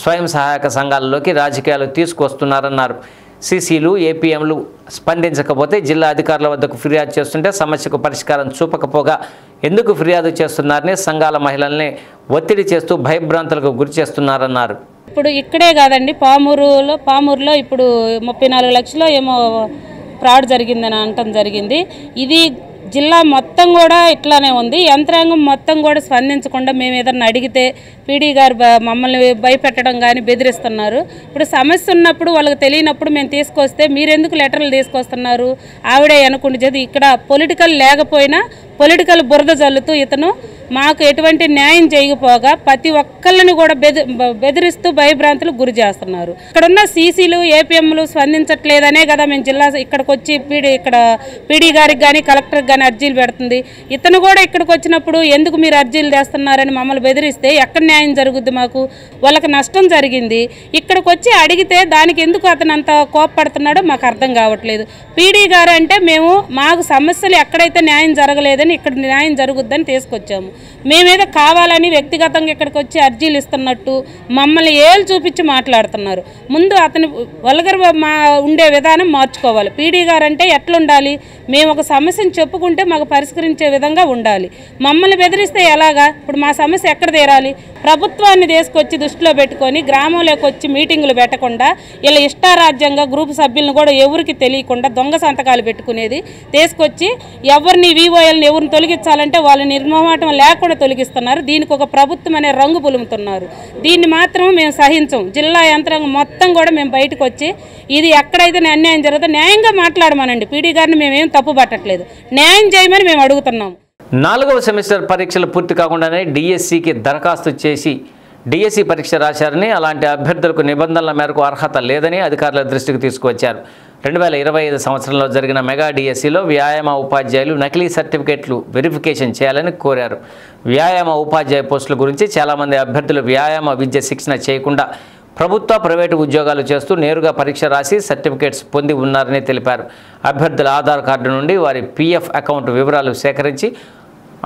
స్వయం సహాయక సంఘాలలోకి రాజకీయాలు తీసుకొస్తున్నారన్నారు. సీసీలు, ఏపీఎంలు స్పందించకపోతే జిల్లా అధికారుల వద్దకు ఫిర్యాదు చేస్తుంటే సమస్యకు పరిష్కారం చూపకపోగా ఎందుకు ఫిర్యాదు చేస్తున్నారని సంఘాల మహిళల్ని ఒత్తిడి చేస్తూ భయభ్రాంతులకు గురి చేస్తున్నారన్నారు. ఇప్పుడు ఇక్కడే కాదండి, పామూరులో ఇప్పుడు 34 లక్షలు ఏమో ఫ్రాడ్ జరిగిందని అనటం జరిగింది. ఇది జిల్లా మొత్తం కూడా ఇట్లానే ఉంది. యంత్రాంగం మొత్తం కూడా స్పందించకుండా మేము ఏదన్నా అడిగితే పీడీ గారు మమ్మల్ని భయపెట్టడం కానీ బెదిరిస్తున్నారు. ఇప్పుడు సమస్య ఉన్నప్పుడు వాళ్ళకి తెలియనప్పుడు మేము తీసుకొస్తే మీరెందుకు లెటర్లు తీసుకొస్తున్నారు ఆవిడే అనుకుంటే చేతి ఇక్కడ పొలిటికల్ లేకపోయినా పొలిటికల్ బురద జల్లుతూ ఇతను మాకు ఎటువంటి న్యాయం చేయకపోగా ప్రతి ఒక్కళ్ళని కూడా బెదిరిస్తూ భయభ్రాంతులకు గురి చేస్తున్నారు. ఇక్కడున్న సీసీలు, ఏపీఎంలు స్పందించట్లేదనే కదా మేము జిల్లా ఇక్కడికి వచ్చి పీడీ గారికి కానీ కలెక్టర్కి కానీ అర్జీలు పెడుతుంది. ఇతను కూడా ఇక్కడికి వచ్చినప్పుడు ఎందుకు మీరు అర్జీలు చేస్తున్నారని మమ్మల్ని బెదిరిస్తే ఎక్కడ న్యాయం జరుగుద్ది? మాకు వాళ్ళకి నష్టం జరిగింది. ఇక్కడికి వచ్చి అడిగితే దానికి ఎందుకు అతను అంత కోపపడుతున్నాడో మాకు అర్థం కావట్లేదు. పీడీ గారు అంటే మేము మాకు సమస్యలు ఎక్కడైతే న్యాయం జరగలేదని ఇక్కడ న్యాయం జరుగుద్దని తీసుకొచ్చాము. మేమేదో కావాలని వ్యక్తిగతంగా ఇక్కడికి వచ్చి అర్జీలు ఇస్తున్నట్టు మమ్మల్ని ఏళ్ళు చూపించి మాట్లాడుతున్నారు. ముందు అతను వల్గర్ ఉండే విధానం మార్చుకోవాలి. పీడీ గారు అంటే ఎట్లుండాలి? మేము ఒక సమస్యను చెప్పుకుంటే మాకు పరిష్కరించే విధంగా ఉండాలి. మమ్మల్ని బెదిరిస్తే ఎలాగా? ఇప్పుడు మా సమస్య ఎక్కడ తీరాలి? ప్రభుత్వాన్ని తీసుకొచ్చి దృష్టిలో పెట్టుకొని గ్రామంలోకి వచ్చి మీటింగులు పెట్టకుండా ఇలా ఇష్టారాజ్యంగా గ్రూప్ సభ్యులను కూడా ఎవరికి తెలియకుండా దొంగ సంతకాలు పెట్టుకునేది తీసుకొచ్చి ఎవరిని వివోఎల్ని ఎవరిని తొలగించాలంటే వాళ్ళ నిర్మమాటం లేకుండా తొలగిస్తున్నారు. దీనికి ఒక ప్రభుత్వం అనే రంగు పులుముతున్నారు. దీన్ని మాత్రం మేము సహించం. జిల్లా యంత్రాంగం మొత్తం కూడా మేము బయటకు వచ్చి ఇది ఎక్కడైతే అన్యాయం జరుగుతుందో న్యాయంగా మాట్లాడమనండి. పీడీ గారిని మేమేం తప్పు పట్టట్లేదు, న్యాయం చేయమని మేము అడుగుతున్నాము. 4వ సెమిస్టర్ పరీక్షలు పూర్తి కాకుండానే డిఎస్సికి దరఖాస్తు చేసి డిఎస్సి పరీక్ష రాశారని, అలాంటి అభ్యర్థులకు నిబంధనల మేరకు అర్హత లేదని అధికారుల దృష్టికి తీసుకువచ్చారు. 2025 సంవత్సరంలో జరిగిన మెగా డిఎస్సిలో వ్యాయామ ఉపాధ్యాయులు నకిలీ సర్టిఫికేట్లు వెరిఫికేషన్ చేయాలని కోరారు. వ్యాయామ ఉపాధ్యాయ పోస్టుల గురించి చాలామంది అభ్యర్థులు వ్యాయామ విద్య శిక్షణ చేయకుండా ప్రభుత్వ ప్రైవేటు ఉద్యోగాలు చేస్తూ నేరుగా పరీక్ష రాసి సర్టిఫికేట్స్ పొంది ఉన్నారని తెలిపారు. అభ్యర్థుల ఆధార్ కార్డు నుండి వారి పిఎఫ్ అకౌంట్ వివరాలు సేకరించి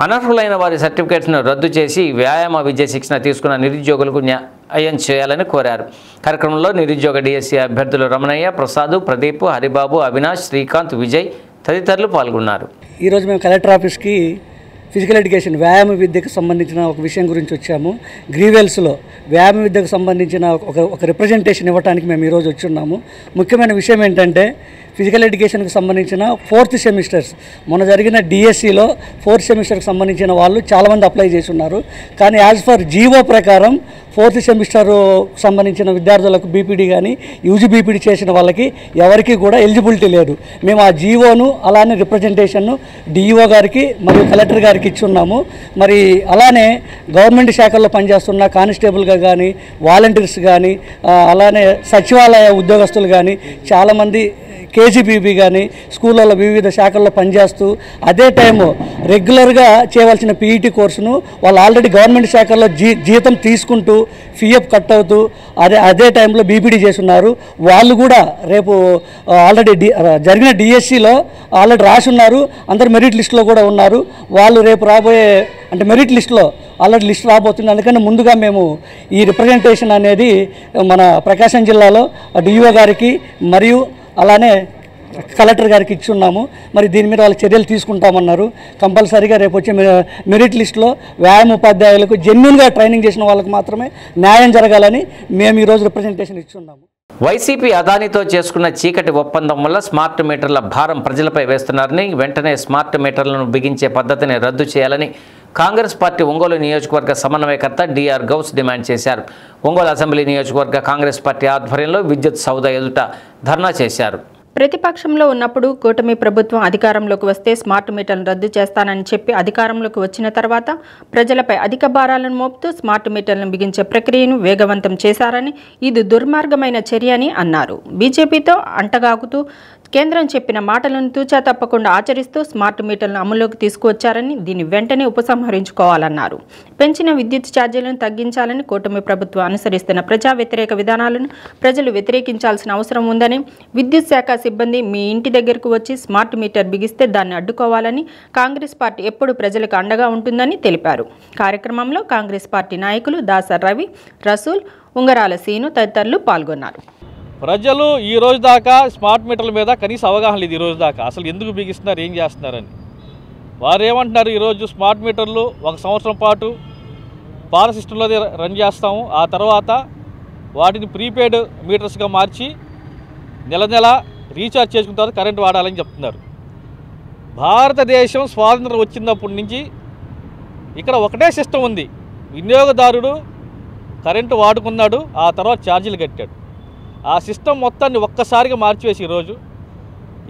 అనర్హులైన వారి సర్టిఫికేట్స్ను రద్దు చేసి వ్యాయామ విద్య శిక్షణ తీసుకున్న నిరుద్యోగులకు న్యాయం చేయాలని కోరారు. కార్యక్రమంలో నిరుద్యోగ డిఎస్సి అభ్యర్థులు రమణయ్య, ప్రసాద్, ప్రదీప్, హరిబాబు, అవినాష్, శ్రీకాంత్, విజయ్ తదితరులు పాల్గొన్నారు. ఈరోజు మేము కలెక్టర్ ఆఫీస్కి ఫిజికల్ ఎడ్యుకేషన్ వ్యాయామ విద్యకు సంబంధించిన ఒక విషయం గురించి వచ్చాము. గ్రీవెల్స్లో వ్యాయామ విద్యకు సంబంధించిన ఒక రిప్రజెంటేషన్ ఇవ్వడానికి మేము ఈరోజు వచ్చి ఉన్నాము. ముఖ్యమైన విషయం ఏంటంటే ఫిజికల్ ఎడ్యుకేషన్కి సంబంధించిన 4th సెమిస్టర్స్ మొన్న జరిగిన డిఎస్సిలో 4th సెమిస్టర్కి సంబంధించిన వాళ్ళు చాలామంది అప్లై చేసి ఉన్నారు. కానీ యాజ్ ఫర్ జీవో ప్రకారం 4th సెమిస్టర్ సంబంధించిన విద్యార్థులకు బీపీడీ కానీ యూజీ బీపీడీ చేసిన వాళ్ళకి ఎవరికి కూడా ఎలిజిబిలిటీ లేదు. మేము ఆ జీవోను అలానే రిప్రజెంటేషన్ను డిఈఓ గారికి మరియు కలెక్టర్ గారికి ఇచ్చి ఉన్నాము. మరి అలానే గవర్నమెంట్ శాఖల్లో పనిచేస్తున్న కానిస్టేబుల్గా కానీ వాలంటీర్స్ కానీ అలానే సచివాలయ ఉద్యోగస్తులు కానీ చాలామంది కేజీబీబీ కానీ స్కూళ్ళల్లో వివిధ శాఖల్లో పనిచేస్తూ అదే టైము రెగ్యులర్గా చేయవలసిన పీఈటీ కోర్సును వాళ్ళు ఆల్రెడీ గవర్నమెంట్ శాఖల్లో జీతం తీసుకుంటూ పిఎఫ్ కట్ అవుతూ అదే టైంలో బీపీడీ చేస్తున్నారు. వాళ్ళు కూడా రేపు ఆల్రెడీ జరిగిన డిఎస్సిలో ఆల్రెడీ రాసి ఉన్నారు. అందరు మెరిట్ లిస్టులో కూడా ఉన్నారు. వాళ్ళు రేపు రాబోయే అంటే మెరిట్ లిస్టులో ఆల్రెడీ లిస్ట్ రాబోతుంది. అందుకని ముందుగా మేము ఈ రిప్రజెంటేషన్ అనేది మన ప్రకాశం జిల్లాలో డిఈఓ గారికి మరియు అలానే కలెక్టర్ గారికి ఇచ్చి ఉన్నాము. మరి దీని మీద వాళ్ళు చర్యలు తీసుకుంటామన్నారు. కంపల్సరీగా రేపు వచ్చే మెరిట్ లిస్టులో వ్యాయామ ఉపాధ్యాయులకు జెన్యూన్గా ట్రైనింగ్ చేసిన వాళ్ళకి మాత్రమే న్యాయం జరగాలని మేము ఈరోజు రిప్రజెంటేషన్ ఇచ్చి ఉన్నాము. వైసీపీ అదానితో చేసుకున్న చీకటి ఒప్పందం వల్ల స్మార్ట్ మీటర్ల భారం ప్రజలపై వేస్తున్నారని, వెంటనే స్మార్ట్ మీటర్లను బిగించే పద్ధతిని రద్దు చేయాలని కాంగ్రెస్ పార్టీ ఒంగోలు నియోజకవర్గ సమన్వయకర్త డిఆర్ గౌస్ డిమాండ్ చేశారు. ఒంగోలు అసెంబ్లీ నియోజకవర్గ కాంగ్రెస్ పార్టీ ఆధ్వర్యంలో విద్యుత్ సౌద ఎదుట ధర్నా చేశారు. ప్రతిపక్షంలో ఉన్నప్పుడు కూటమి ప్రభుత్వం అధికారంలోకి వస్తే స్మార్ట్ మీటర్లను రద్దు చేస్తానని చెప్పి అధికారంలోకి వచ్చిన తర్వాత ప్రజలపై అధిక భారాలను మోపుతూ స్మార్ట్ మీటర్లను బిగించే ప్రక్రియను వేగవంతం చేశారని, ఇది దుర్మార్గమైన చర్య అని అన్నారు. బీజేపీతో అంటగాగుతూ కేంద్రం చెప్పిన మాటలను తూచా తప్పకుండా ఆచరిస్తూ స్మార్ట్ మీటర్లను అమలులోకి తీసుకువచ్చారని, దీన్ని వెంటనే ఉపసంహరించుకోవాలన్నారు. పెంచిన విద్యుత్ ఛార్జీలను తగ్గించాలని, కూటమి ప్రభుత్వం అనుసరిస్తున్న ప్రజా వ్యతిరేక విధానాలను ప్రజలు వ్యతిరేకించాల్సిన అవసరం ఉందని, విద్యుత్ శాఖ సిబ్బంది మీ ఇంటి దగ్గరకు వచ్చి స్మార్ట్ మీటర్ బిగిస్తే దాన్ని అడ్డుకోవాలని కాంగ్రెస్ పార్టీ ఎప్పుడు ప్రజలకు అండగా ఉంటుందని తెలిపారు. కార్యక్రమంలో కాంగ్రెస్ పార్టీ నాయకులు దాసర్ రవి, రసూల్, ఉంగరాల సీను తదితరులు పాల్గొన్నారు. ప్రజలు ఈ రోజు దాకా స్మార్ట్ మీటర్ల మీద కనీస అవగాహన లేదు. ఈ రోజు దాకా అసలు ఎందుకు బిగిస్తున్నారు, ఏం చేస్తున్నారని. వారు ఏమంటున్నారు, ఈరోజు స్మార్ట్ మీటర్లు 1 సంవత్సరం పాటు పాల సిస్టంలోనే రన్ చేస్తాము, ఆ తర్వాత వాటిని ప్రీపెయిడ్ మీటర్స్గా మార్చి నెల నెల రీఛార్జ్ చేసుకున్న తర్వాత కరెంటు వాడాలని చెప్తున్నారు. భారతదేశం స్వాతంత్రం వచ్చినప్పటి నుంచి ఇక్కడ ఒకటే సిస్టమ్ ఉంది. వినియోగదారుడు కరెంటు వాడుకున్నాడు, ఆ తర్వాత ఛార్జీలు కట్టాడు. ఆ సిస్టమ్ మొత్తాన్ని ఒక్కసారిగా మార్చివేసి ఈరోజు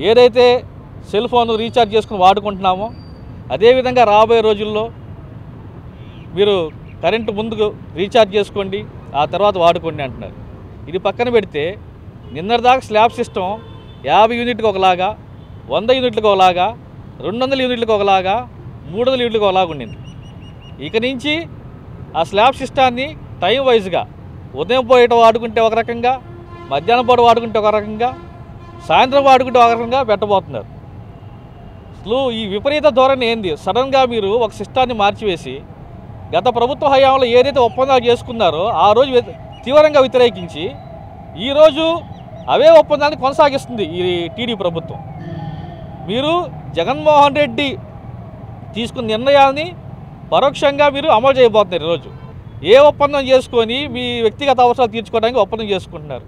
ఏదైతే సెల్ ఫోన్ రీఛార్జ్ చేసుకుని వాడుకుంటున్నామో అదేవిధంగా రాబోయే రోజుల్లో మీరు కరెంటు ముందుకు రీఛార్జ్ చేసుకోండి, ఆ తర్వాత వాడుకోండి అంటున్నారు. ఇది పక్కన పెడితే నిన్నటిదాకా స్లాబ్ సిస్టమ్ 50 యూనిట్లకు ఒకలాగా, 100 యూనిట్లకు ఒకలాగా, 200 యూనిట్లకు ఒకలాగా, 300 యూనిట్లకు ఒకలాగా ఉండింది. ఇక నుంచి ఆ స్లాబ్ సిస్టాన్ని టైం వైజ్గా ఉదయం పూట వాడుకుంటే ఒక రకంగా, మధ్యాహ్నం పూట వాడుకుంటే ఒక రకంగా, సాయంత్రం వాడుకుంటే ఒక రకంగా పెట్టబోతున్నారు. అసలు ఈ విపరీత ధోరణి ఏంది? సడన్గా మీరు ఒక సిస్టాన్ని మార్చివేసి గత ప్రభుత్వ హయాంలో ఏదైతే ఒప్పందాలు చేసుకున్నారో ఆ రోజు తీవ్రంగా వ్యతిరేకించి ఈరోజు అవే ఒప్పందాన్ని కొనసాగిస్తుంది ఈ టీడీ ప్రభుత్వం. మీరు జగన్మోహన్ రెడ్డి తీసుకున్న నిర్ణయాన్ని పరోక్షంగా మీరు అమలు చేయబోతున్నారు. ఈరోజు ఏ ఒప్పందం చేసుకొని మీ వ్యక్తిగత అవసరాలు తీర్చుకోవడానికి ఒప్పందం చేసుకుంటున్నారు.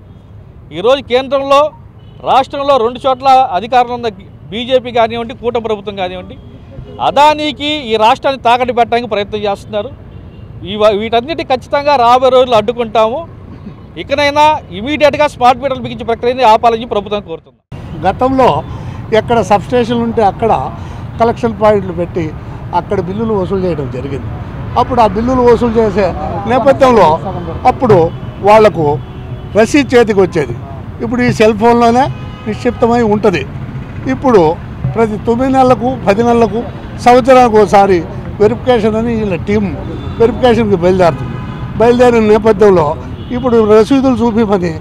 ఈరోజు కేంద్రంలో రాష్ట్రంలో 2 చోట్ల అధికారంలో ఉన్న బీజేపీ కానివ్వండి, కూటమి ప్రభుత్వం కానివ్వండి, అదానికి ఈ రాష్ట్రాన్ని తాకట్టు పెట్టడానికి ప్రయత్నం చేస్తున్నారు. వీటన్నిటి ఖచ్చితంగా రాబోయే రోజులు అడ్డుకుంటాము. ఇకనైనా ఇమీడియట్గా స్మార్ట్ మీటర్లు బిగించే ప్రక్రియని ఆపాలని ప్రభుత్వం కోరుతుంది. గతంలో ఎక్కడ సబ్స్టేషన్లు ఉంటే అక్కడ కలెక్షన్ పాయింట్లు పెట్టి అక్కడ బిల్లులు వసూలు చేయడం జరిగింది. అప్పుడు ఆ బిల్లులు వసూలు చేసే నేపథ్యంలో అప్పుడు వాళ్లకు రసీదు చేతికి వచ్చేది. ఇప్పుడు ఈ సెల్ ఫోన్లోనే నిక్షిప్తమై ఉంటుంది. ఇప్పుడు ప్రతి 9 నెలలకు 10 నెలలకు సంవత్సరానికి ఒకసారి వెరిఫికేషన్ అని వీళ్ళ టీం వెరిఫికేషన్కి బయలుదేరిన నేపథ్యంలో ఇప్పుడు రసీదులు చూపించమని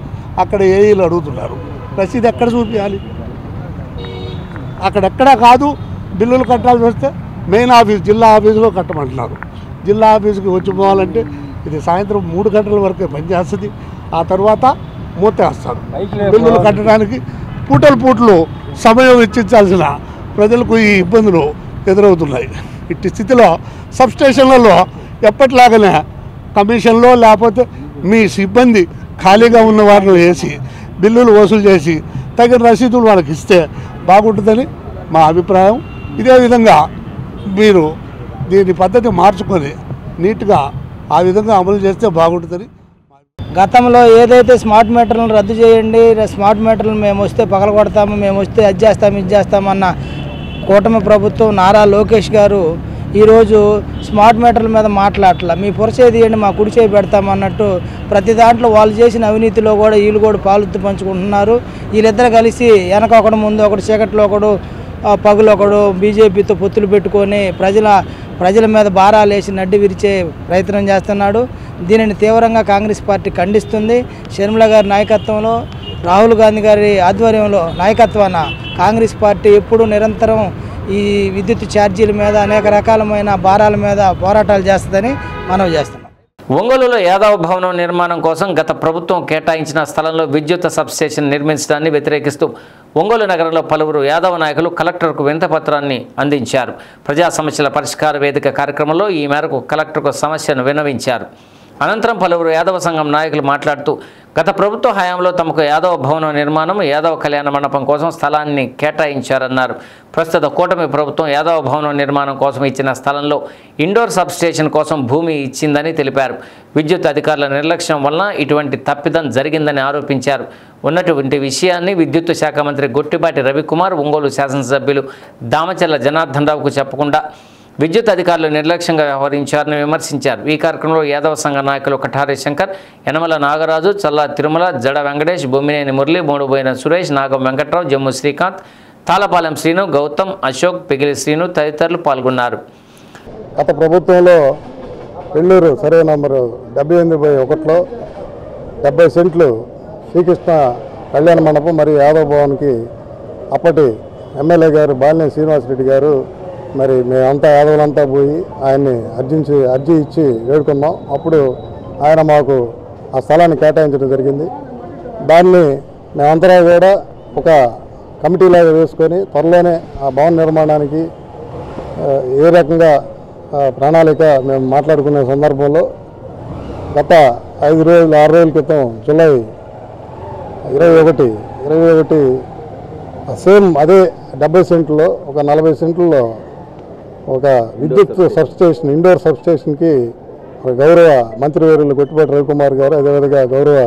అక్కడ ఏఈలు అడుగుతున్నారు. రసీదు ఎక్కడ చూపించాలి? అక్కడెక్కడా కాదు. బిల్లులు కట్టాల్సి వస్తే మెయిన్ ఆఫీస్ జిల్లా ఆఫీసులో కట్టమంటున్నారు. జిల్లా ఆఫీసుకి వచ్చి పోవాలంటే ఇది సాయంత్రం 3 గంటల వరకే పనిచేస్తుంది. ఆ తర్వాత మూతేస్తారు. బిల్లులు కట్టడానికి పూటలు సమయం వెచ్చించాల్సిన ప్రజలకు ఈ ఇబ్బందులు ఎదురవుతున్నాయి. ఇట్టి స్థితిలో సబ్స్టేషన్లలో ఎప్పటిలాగానే కమిషన్లో లేకపోతే మీ సిబ్బంది ఖాళీగా ఉన్న వారిని వేసి బిల్లులు వసూలు చేసి తగిన రసీదులు వాళ్ళకి ఇస్తే బాగుంటుందని మా అభిప్రాయం. ఇదే విధంగా మీరు దీని పద్ధతి మార్చుకొని నీట్గా ఆ విధంగా అమలు చేస్తే బాగుంటుందని. గతంలో ఏదైతే స్మార్ట్ మీటర్లను రద్దు చేయండి, స్మార్ట్ మీటర్లు మేము వస్తే పగలగొడతాము, మేము వస్తే అది చేస్తాము ఇది చేస్తామన్న కూటమి ప్రభుత్వం నారా లోకేష్ గారు ఈరోజు స్మార్ట్ మీటర్ల మీద మాట్లాడట్లా. మీ పొరచేది ఇవ్వండి, మా కుడి చేయి పెడతామన్నట్టు ప్రతి దాంట్లో వాళ్ళు చేసిన అవినీతిలో కూడా వీళ్ళు కూడా పాలుతూ పంచుకుంటున్నారు. వీళ్ళిద్దరు కలిసి వెనక ఒకడు ముందు ఒకడు చీకట్లో ఒకడు పగులు ఒకడు బీజేపీతో పొత్తులు పెట్టుకొని ప్రజల మీద భారాలు వేసి నడ్డి విరిచే ప్రయత్నం చేస్తున్నాడు. దీనిని తీవ్రంగా కాంగ్రెస్ పార్టీ ఖండిస్తుంది. షర్మిల గారి నాయకత్వంలో, రాహుల్ గాంధీ గారి ఆధ్వర్యంలో నాయకత్వాన కాంగ్రెస్ పార్టీ ఎప్పుడూ నిరంతరం ఈ విద్యుత్ ఛార్జీల మీద అనేక రకాలమైన భారాల మీద పోరాటాలు చేస్తుందని మనవి చేస్తున్నాం. ఒంగోలులో యాదవ భవనం నిర్మాణం కోసం గత ప్రభుత్వం కేటాయించిన స్థలంలో విద్యుత్ సబ్స్టేషన్ నిర్మించడాన్ని వ్యతిరేకిస్తూ ఒంగోలు నగరంలో పలువురు యాదవ నాయకులు కలెక్టర్కు వినతిపత్రాన్ని అందించారు. ప్రజా సమస్యల పరిష్కార వేదిక కార్యక్రమంలో ఈ మేరకు కలెక్టర్కు సమస్యను విన్నవించారు. అనంతరం పలువురు యాదవ సంఘం నాయకులు మాట్లాడుతూ గత ప్రభుత్వ హయాంలో తమకు యాదవ భవనం నిర్మాణం, యాదవ కళ్యాణ మండపం కోసం స్థలాన్ని కేటాయించారన్నారు. ప్రస్తుత కూటమి ప్రభుత్వం యాదవ భవనం నిర్మాణం కోసం ఇచ్చిన స్థలంలో ఇండోర్ సబ్స్టేషన్ కోసం భూమి ఇచ్చిందని తెలిపారు. విద్యుత్ అధికారుల నిర్లక్ష్యం వలన ఇటువంటి తప్పిదం జరిగిందని ఆరోపించారు. ఉన్నటువంటి విషయాన్ని విద్యుత్ శాఖ మంత్రి గొట్టిపాటి రవికుమార్, ఒంగోలు శాసనసభ్యులు దామచర్ల జనార్దన్ రావుకు చెప్పకుండా విద్యుత్ అధికారులు నిర్లక్ష్యంగా వ్యవహరించారని విమర్శించారు. ఈ కార్యక్రమంలో యాదవ సంఘ నాయకులు కఠారి శంకర్, యనమల నాగరాజు, చల్లా తిరుమల, జడ వెంకటేష్, బొమ్మినేని మురళి, మూడుబోయిన సురేష్, నాగం వెంకట్రావు, జమ్ము శ్రీకాంత్, తాళపాలెం శ్రీను, గౌతమ్, అశోక్, పిగిలి శ్రీను తదితరులు పాల్గొన్నారు. గత ప్రభుత్వంలో పెళ్ళూరు సర్వే నంబరు 78/1లో 70 సెంట్లు శ్రీకృష్ణ కళ్యాణ మండపం మరియు యాదవ భవన్కి అప్పటి ఎమ్మెల్యే గారు బాలినేని శ్రీనివాసరెడ్డి గారు మరి మేమంతా యాదవులంతా పోయి ఆయన్ని అర్జీ ఇచ్చి వేడుకున్నాం. అప్పుడు ఆయన మాకు ఆ స్థలాన్ని కేటాయించడం జరిగింది. దాన్ని మేమంతా కూడా ఒక కమిటీలాగా వేసుకొని త్వరలోనే ఆ భవన నిర్మాణానికి ఏ రకంగా ప్రణాళిక మేము మాట్లాడుకునే సందర్భంలో గత 6 రోజుల క్రితం జూలై 21 సేమ్ అదే 70 సెంట్లో ఒక 40 సెంట్లలో ఒక విద్యుత్ సబ్స్టేషన్, ఇండోర్ సబ్స్టేషన్కి గౌరవ మంత్రివర్యులు గొట్టిపాటి రవికుమార్ గారు, అదేవిధంగా గౌరవ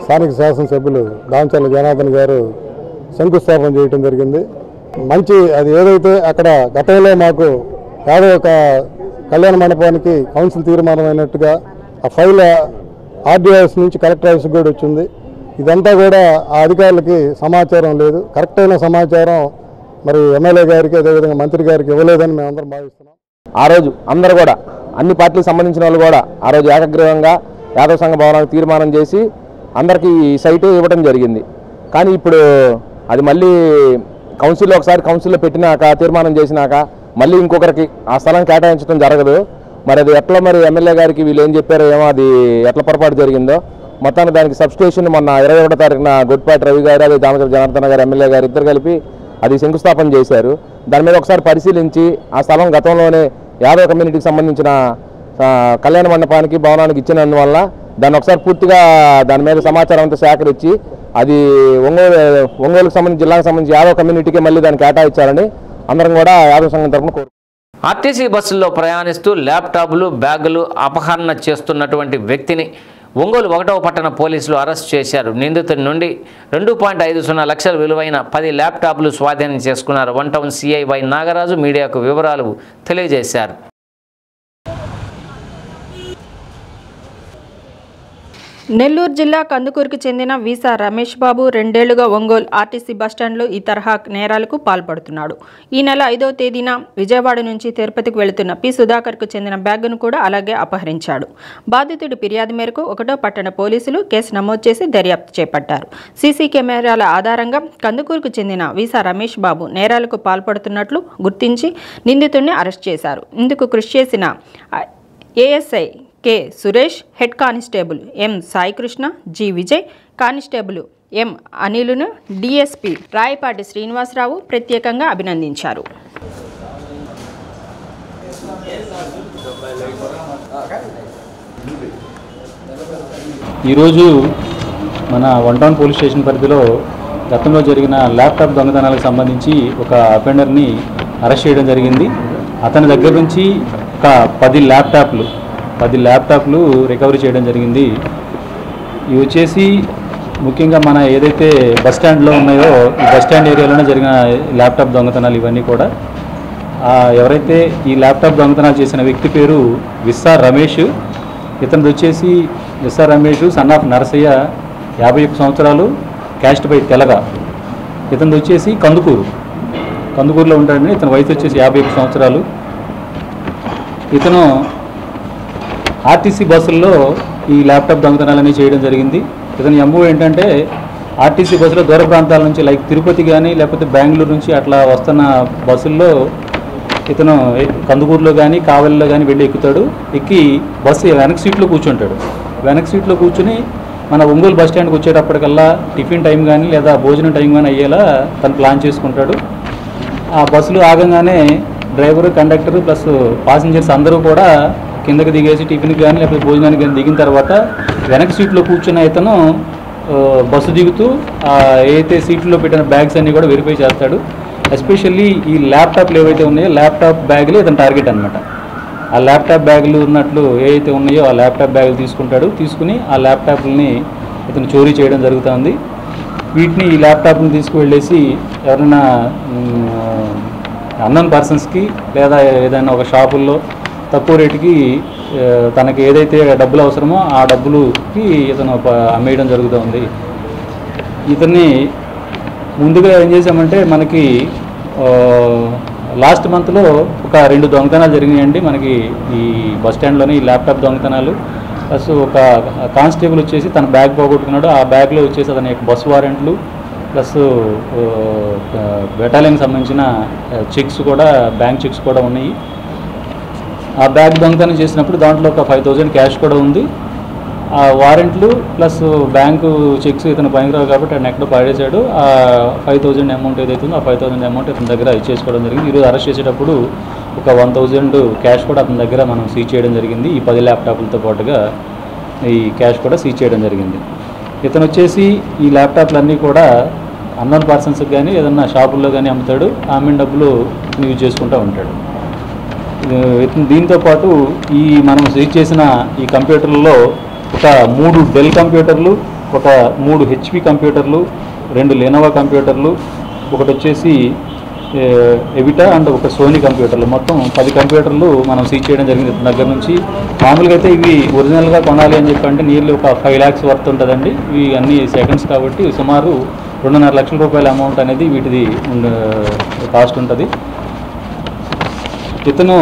స్థానిక శాసనసభ్యులు దామచర్ల జనార్దన్ గారు శంకుస్థాపన చేయడం జరిగింది. మంచి అది ఏదైతే అక్కడ గతంలో మాకు యాదవ కళ్యాణ మండపానికి కౌన్సిల్ తీర్మానమైనట్టుగా ఆ ఫైల్ ఆర్డీఐఎస్ నుంచి కలెక్టర్ ఆఫీస్కి కూడా వచ్చింది. ఇదంతా కూడా ఆ అధికారులకి సమాచారం లేదు. కరెక్ట్ అయిన సమాచారం మరి ఎమ్మెల్యే గారికి అదేవిధంగా మంత్రి గారికి ఇవ్వలేదని మేము అందరం భావిస్తున్నాం. ఆ రోజు అందరూ కూడా అన్ని పార్టీలకు సంబంధించిన వాళ్ళు కూడా ఆ రోజు ఏకగ్రీవంగా యాదవ సంఘ భవనానికి తీర్మానం చేసి అందరికీ ఈ సైటు ఇవ్వడం జరిగింది. కానీ ఇప్పుడు అది మళ్ళీ కౌన్సిల్లో పెట్టినాక తీర్మానం చేసినాక మళ్ళీ ఇంకొకరికి ఆ స్థలం కేటాయించడం జరగదు. మరి అది ఎట్లా మరి ఎమ్మెల్యే గారికి వీళ్ళు ఏం చెప్పారో ఏమో, అది ఎట్లా పొరపాటు జరిగిందో. మొత్తానికి దానికి సబ్స్టేషన్ మొన్న 21వ తారీఖున గొట్టిపాటి రవి గారు, అదే దామచర్ల జనార్దన్ గారు ఎమ్మెల్యే గారు ఇద్దరు కలిపి అది శంకుస్థాపన చేశారు. దాని మీద ఒకసారి పరిశీలించి ఆ స్థలం గతంలోనే యాదవ కమ్యూనిటీకి సంబంధించిన కళ్యాణ మండపానికి భవనానికి ఇచ్చినందువల్ల దాన్ని ఒకసారి పూర్తిగా దాని మీద సమాచారం అంతా సేకరించి అది ఒంగోలుకు సంబంధించి జిల్లాకు సంబంధించి యాదవ కమ్యూనిటీకి మళ్ళీ దాన్ని కేటాయించాలని అందరం కూడా యాదవ సంఘం తరఫున కోరుకుంటున్నాం. ఆర్టీసీ బస్సుల్లో ప్రయాణిస్తూ ల్యాప్టాప్లు, బ్యాగులు అపహరణ చేస్తున్నటువంటి వ్యక్తిని ఒంగోలు 1వ పట్టణ పోలీసులు అరెస్ట్ చేశారు. నిందితుడి నుండి 2.50 లక్షల విలువైన 10 ల్యాప్టాప్లు స్వాధీనం చేసుకున్నారు. 1 టౌన్ సిఐ వై నాగరాజు మీడియాకు వివరాలు తెలియజేశారు. నెల్లూరు జిల్లా కందుకూరుకు చెందిన వీసా రమేష్ బాబు 2 ఏళ్లుగా ఒంగోలు ఆర్టీసీ బస్టాండ్లో ఈ తరహా నేరాలకు పాల్పడుతున్నాడు. ఈ నెల 5వ తేదీన విజయవాడ నుంచి తిరుపతికి వెళుతున్న పి సుధాకర్కు చెందిన బ్యాగును కూడా అలాగే అపహరించాడు. బాధితుడి ఫిర్యాదు మేరకు 1వ పట్టణ పోలీసులు కేసు నమోదు చేసి దర్యాప్తు చేపట్టారు. సీసీ కెమెరాల ఆధారంగా కందుకూరుకు చెందిన వీసా రమేష్ బాబు నేరాలకు పాల్పడుతున్నట్లు గుర్తించి నిందితుడిని అరెస్ట్ చేశారు. ఇందుకు కృషి చేసిన ASI K Suresh, head constable M Saikrishna, G Vijay, constable M అనిలును డిఎస్పి రాయపాటి శ్రీనివాసరావు ప్రత్యేకంగా అభినందించారు. ఈరోజు మన 1 టౌన్ పోలీస్ స్టేషన్ పరిధిలో గతంలో జరిగిన ల్యాప్టాప్ దొంగతనాలకు సంబంధించి ఒక అఫెండర్ని అరెస్ట్ చేయడం జరిగింది. అతని దగ్గర నుంచి ఒక 10 ల్యాప్టాప్లు రికవరీ చేయడం జరిగింది. ఇవి వచ్చేసి ముఖ్యంగా మన ఏదైతే బస్ స్టాండ్లో ఉన్నాయో ఈ బస్ స్టాండ్ ఏరియాలోనే జరిగిన ల్యాప్టాప్ దొంగతనాలు ఇవన్నీ కూడా. ఎవరైతే ఈ ల్యాప్టాప్ దొంగతనాలు చేసిన వ్యక్తి పేరు విస్సా రమేష్. ఇతను వచ్చేసి విస్సా రమేష్ సన్ ఆఫ్ నరసయ్య, 51 సంవత్సరాలు, క్యాస్ట్ బై తెలగ. ఇతను వచ్చేసి కందుకూరులో ఉంటాడని. ఇతని వయసు వచ్చేసి 51 సంవత్సరాలు. ఇతను ఆర్టీసీ బస్సుల్లో ఈ ల్యాప్టాప్ దొంగతనాలన్నీ చేయడం జరిగింది. ఇతని ఎంఓ ఏంటంటే ఆర్టీసీ బస్సులో దూర ప్రాంతాల నుంచి లైక్ తిరుపతి కానీ లేకపోతే బెంగళూరు నుంచి అట్లా వస్తున్న బస్సుల్లో ఇతను కందుకూరులో కానీ కావలిలో కానీ వెళ్ళి ఎక్కుతాడు. ఎక్కి బస్సు వెనక సీట్లో కూర్చుంటాడు. వెనక సీట్లో కూర్చుని మన ఒంగోలు బస్ స్టాండ్కి వచ్చేటప్పటికల్లా టిఫిన్ టైం కానీ లేదా భోజనం టైం కానీ అయ్యేలా తను ప్లాన్ చేసుకుంటాడు. ఆ బస్సులు ఆగంగానే డ్రైవరు, కండక్టరు ప్లస్ పాసింజర్స్ అందరూ కూడా కిందకి దిగేసి టిఫిన్కి కానీ లేకపోతే భోజనానికి కానీ దిగిన తర్వాత వెనక సీట్లో కూర్చున్న ఇతను బస్సు దిగుతూ ఏదైతే సీట్లో పెట్టిన బ్యాగ్స్ అన్నీ కూడా వెరిఫై చేస్తాడు. ఎస్పెషల్లీ ఈ ల్యాప్టాప్లు ఏవైతే ఉన్నాయో ల్యాప్టాప్ బ్యాగులు ఇతను టార్గెట్ అనమాట. ఆ ల్యాప్టాప్ బ్యాగులు ఉన్నట్లు ఏవైతే ఉన్నాయో ఆ ల్యాప్టాప్ బ్యాగులు తీసుకుని ఆ ల్యాప్టాప్లని ఇతను చోరీ చేయడం జరుగుతుంది. వీటిని ఈ ల్యాప్టాప్ని తీసుకువెళ్ళేసి ఎవరైనా అన్నోన్ పర్సన్స్కి లేదా ఏదైనా ఒక షాపుల్లో తక్కువ రేటుకి తనకి ఏదైతే డబ్బులు అవసరమో ఆ డబ్బులుకి ఇతను అమ్మేయడం జరుగుతుంది. ఇతన్ని ముందుగా ఏం చేసామంటే మనకి లాస్ట్ మంత్లో ఒక 2 దొంగతనాలు జరిగినాయండి మనకి ఈ బస్ స్టాండ్లోనే ఈ ల్యాప్టాప్ దొంగతనాలు. ప్లస్ ఒక కానిస్టేబుల్ వచ్చేసి తన బ్యాగ్ పోగొట్టుకున్నాడు. ఆ బ్యాగ్లో వచ్చేసి అతని బస్ వారెంట్లు ప్లస్ బెటాలియన్కి సంబంధించిన చెక్స్ కూడా, బ్యాంక్ చెక్స్ కూడా ఉన్నాయి. ఆ బ్యాగ్ దొంగతనం చేసినప్పుడు దాంట్లో ఒక 5000 క్యాష్ కూడా ఉంది. ఆ వారెంట్లు ప్లస్ బ్యాంకు చెక్స్ ఇతను పనికిరావు కాబట్టి ఆయన ఎక్కడో పాడేశాడు. ఆ 5000 అమౌంట్ ఏదైతే ఉందో ఆ 5000 అమౌంట్ ఇతని దగ్గర ఇచ్చేసుకోవడం జరిగింది. ఈరోజు అరెస్ట్ చేసేటప్పుడు ఒక 1000 క్యాష్ కూడా అతని దగ్గర మనం సీజ్ చేయడం జరిగింది. ఈ 10 ల్యాప్టాప్లతో పాటుగా ఈ క్యాష్ కూడా సీజ్ చేయడం జరిగింది. ఇతను వచ్చేసి ఈ ల్యాప్టాప్లన్నీ కూడా అన్నోన్ పర్సన్స్కి కానీ ఏదన్నా షాపుల్లో కానీ అమ్ముతాడు. అమ్మిన డబ్బులు యూజ్ చేసుకుంటూ ఉంటాడు. దీంతోపాటు ఈ మనం సీజ్ చేసిన ఈ కంప్యూటర్లలో ఒక 3 డెల్ కంప్యూటర్లు, ఒక 3 హెచ్పి కంప్యూటర్లు, 2 లెనోవా కంప్యూటర్లు, ఒకటి వచ్చేసి ఎవిటా అండ్ ఒక సోనీ కంప్యూటర్లు, మొత్తం 10 కంప్యూటర్లు మనం సీజ్ చేయడం జరిగింది దగ్గర నుంచి. మామూలుగా అయితే ఇవి ఒరిజినల్గా కొనాలి అని చెప్పంటే నియర్లీ ఒక 5 lakhs వర్త్ ఉంటుందండి. ఇవి అన్ని సెకండ్స్ కాబట్టి సుమారు 2.5 లక్షల రూపాయల అమౌంట్ అనేది వీటిది కాస్ట్ ఉంటుంది. ఇతను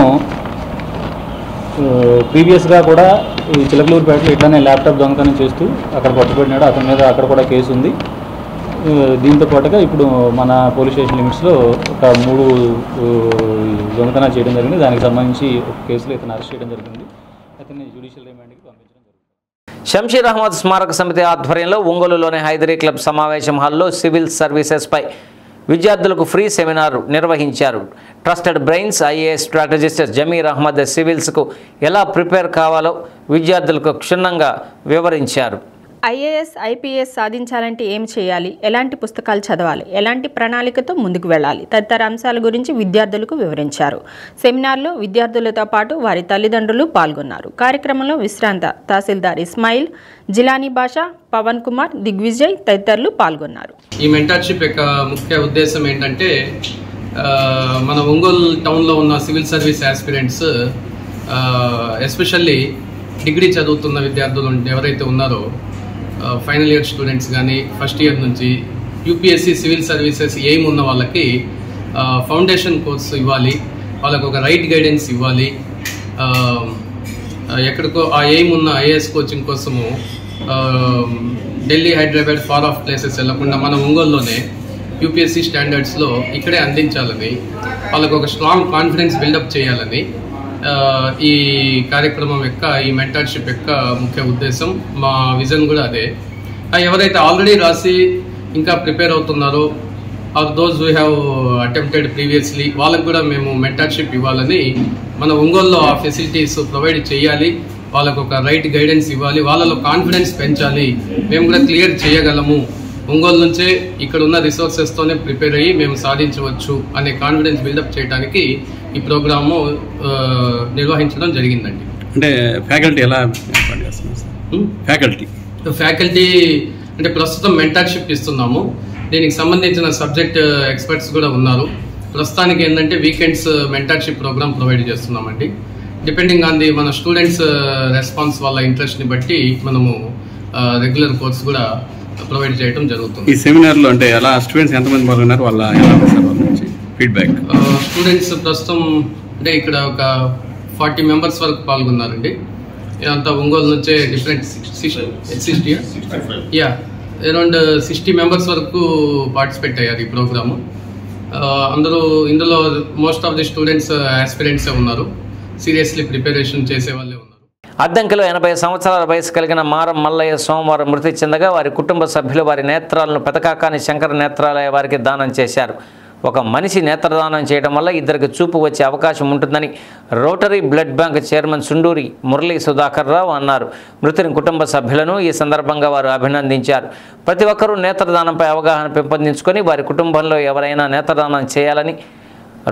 ప్రీవియస్గా కూడా ఈ చిలకలూరుపేటలో ఇట్లానే ల్యాప్టాప్ దొంగతనం చేస్తూ అక్కడ పట్టుబడినాడు. అతని మీద అక్కడ కూడా కేసు ఉంది. దీంతో పాటుగా ఇప్పుడు మన పోలీస్ స్టేషన్ లిమిట్స్లో ఒక 3 దొంగతనాలు చేయడం జరిగింది. దానికి సంబంధించి ఒక కేసులో ఇతను అరెస్ట్ చేయడం జరిగింది. అతన్ని జ్యుడిషియల్ రిమాండ్కి పంపించడం జరిగింది. శంషీర్ అహ్మద్ స్మారక సమితి ఆధ్వర్యంలో ఒంగోలులోని హైదరీ క్లబ్ సమావేశం హాల్లో సివిల్ సర్వీసెస్పై విద్యార్థులకు ఫ్రీ సెమినార్ నిర్వహించారు. Trusted brains IAS strategist Zameer Ahmed సివిల్స్కు ఎలా ప్రిపేర్ కావాలో విద్యార్థులకు క్షుణ్ణంగా వివరించారు. ఐఏఎస్, ఐపీఎస్ సాధించాలంటే ఏం చేయాలి, ఎలాంటి పుస్తకాలు చదవాలి, ఎలాంటి ప్రణాళికతో ముందుకు వెళ్ళాలి తదితర అంశాల గురించి విద్యార్థులకు వివరించారు. సెమినార్లో విద్యార్థులతో పాటు వారి తల్లిదండ్రులు పాల్గొన్నారు. కార్యక్రమంలో విశ్రాంత తహసీల్దార్ ఇస్మాయిల్, జిలానీ బాషా, పవన్ కుమార్, దిగ్విజయ్ తదితరులు పాల్గొన్నారు. ఈ మెంటర్షిప్ యొక్క ముఖ్య ఉద్దేశం ఏంటంటే మన ఒంగోలు టౌన్లో ఉన్న civil service aspirants, especially degree చదువుతున్న విద్యార్థులు ఎవరైతే ఉన్నారో, ఫైనల్ ఇయర్ స్టూడెంట్స్ కానీ ఫస్ట్ ఇయర్ నుంచి యూపీఎస్సీ సివిల్ సర్వీసెస్ ఎయిమ్ ఉన్న వాళ్ళకి ఫౌండేషన్ కోర్సు ఇవ్వాలి, వాళ్ళకు ఒక రైట్ గైడెన్స్ ఇవ్వాలి. ఎక్కడికో ఆ ఎయిమ్ ఉన్న ఐఏఎస్ కోచింగ్ కోసము Delhi, Hyderabad, far off places వెళ్లకుండా మన ఒంగోలులోనే యూపీఎస్సీ స్టాండర్డ్స్లో ఇక్కడే అందించాలని, వాళ్ళకు ఒక స్ట్రాంగ్ కాన్ఫిడెన్స్ బిల్డప్ చేయాలని ఈ కార్యక్రమం యొక్క, ఈ మెంటర్షిప్ యొక్క ముఖ్య ఉద్దేశం. మా విజన్ కూడా అదే. ఎవరైతే ఆల్రెడీ రాసి ఇంకా ప్రిపేర్ అవుతున్నారో, or those we have attempted previously, వాళ్ళకు కూడా మేము మెంటర్షిప్ ఇవ్వాలని, మన ఒంగోలులో ఆ ఫెసిలిటీస్ ప్రొవైడ్ చేయాలి, వాళ్ళకు ఒక రైట్ గైడెన్స్ ఇవ్వాలి, వాళ్ళలో కాన్ఫిడెన్స్ పెంచాలి, మేము కూడా క్లియర్ చేయగలము, ఒంగోలు నుంచే ఇక్కడ ఉన్న రిసోర్సెస్తోనే ప్రిపేర్ అయ్యి మేము సాధించవచ్చు అనే కాన్ఫిడెన్స్ బిల్డప్ చేయడానికి ఈ ప్రోగ్రాము నిర్వహించడం జరిగిందండి. అంటే ఫ్యాకల్టీ ఎలా ఏర్పాటు చేస్తున్నారు? ఫ్యాకల్టీ అంటే ప్రస్తుతం మెంటర్షిప్ ఇస్తున్నాము. దీనికి సంబంధించిన సబ్జెక్ట్ ఎక్స్పర్ట్స్ కూడా ఉన్నారు. ప్రస్తుతానికి ఏంటంటే వీకెండ్స్ మెంటర్షిప్ ప్రోగ్రామ్ ప్రొవైడ్ చేస్తున్నామండి. డిపెండింగ్ ఆన్ ది మన స్టూడెంట్స్ రెస్పాన్స్, వాళ్ళ ఇంట్రెస్ట్ని బట్టి మనము రెగ్యులర్ కోర్స్ కూడా ప్రొవైడ్ చేయడం జరుగుతుంది. ఈ సెమినార్లో అంటే ఎలా స్టూడెంట్స్ ఎంతమంది పాల్గొన్నారు, వాళ్ళ ఫీడ్బ్యాక్? స్టూడెంట్స్ ప్రస్తుతం అంటే ఇక్కడ ఒక 40 మెంబర్స్ వరకు పాల్గొన్నారండి. ఇదంతా ఒంగోలు నుంచే డిఫరెంట్ 60 మెంబర్స్ వరకు పార్టిసిపేట్ అయ్యారు ఈ ప్రోగ్రాము. అందరూ ఇందులో మోస్ట్ ఆఫ్ ది స్టూడెంట్స్ ఆస్పిరెంట్సే ఉన్నారు, సీరియస్లీ ప్రిపరేషన్ చేసే వాళ్ళే ఉన్నారు. అద్దంకిలో 80 సంవత్సరాల వయసు కలిగిన మారం మల్లయ్య సోమవారం మృతి చెందగా వారి కుటుంబ సభ్యులు వారి నేత్రాలను పెదకాకాని శంకర నేత్రాలయ వారికి దానం చేశారు. ఒక మనిషి నేత్రదానం చేయడం వల్ల ఇద్దరికి చూపు వచ్చే అవకాశం ఉంటుందని Rotary blood bank chairman Sunduri Murali Sudhakar Rao అన్నారు. మృతుని కుటుంబ సభ్యులను ఈ సందర్భంగా వారు అభినందించారు. ప్రతి ఒక్కరూ నేత్రదానంపై అవగాహన పెంపొందించుకొని వారి కుటుంబంలో ఎవరైనా నేత్రదానం చేయాలని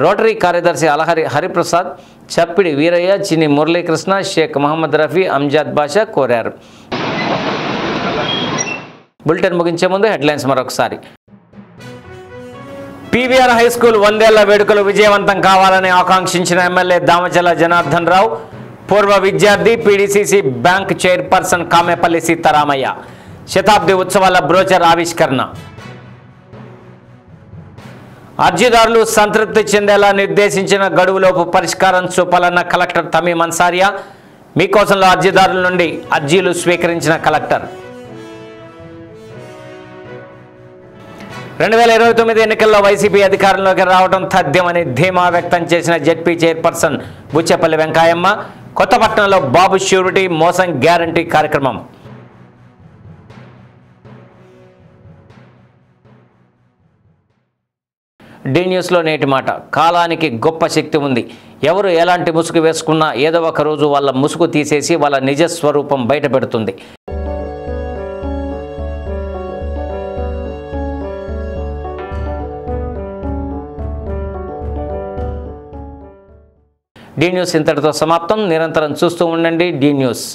రోటరీ కార్యదర్శి అలహరి హరిప్రసాద్, చప్పిడి వీరయ్య, చిన్ని మురళీకృష్ణ, షేక్ మహమ్మద్ రఫీ, అంజాద్ బాషా కోరారు. బులెటిన్ ముగించే ముందు హెడ్లైన్స్ మరొకసారి. పీవీఆర్ హై స్కూల్ 100ఏళ్ల వేడుకలు విజయవంతం కావాలని ఆకాంక్షించిన ఎమ్మెల్యే దామచల జనార్దన్ రావు, పూర్వ విద్యార్థి, PDCC bank chairperson Kamepalli Seetharamaiah. శతాబ్ది ఉత్సవాల బ్రోచర్ ఆవిష్కరణ. అర్జీదారులు సంతృప్తి చెందేలా నిర్దేశించిన గడువులోపు పరిష్కారం చూపాలన్న కలెక్టర్ తమీం అన్సారియా. మీకోసంలో అర్జీదారుల నుండి అర్జీలు స్వీకరించిన కలెక్టర్. 2029 ఎన్నికల్లో వైసీపీ అధికారంలోకి రావడం తథ్యమని ధీమా వ్యక్తం చేసిన జెడ్పీ చైర్పర్సన్ బుచ్చెపల్లి వెంకాయమ్మ. కొత్తపట్నంలో బాబు ష్యూరిటీ మోసం గ్యారంటీ కార్యక్రమం. డి న్యూస్లో నేటి మాట. కాలానికి గొప్ప శక్తి ఉంది. ఎవరు ఎలాంటి ముసుగు వేసుకున్నా ఏదో ఒక రోజు వాళ్ళ ముసుగు తీసేసి వాళ్ళ నిజ స్వరూపం బయట పెడుతుంది. డి న్యూస్ ఇంతటితో సమాప్తం. నిరంతరం చూస్తూ ఉండండి డి న్యూస్.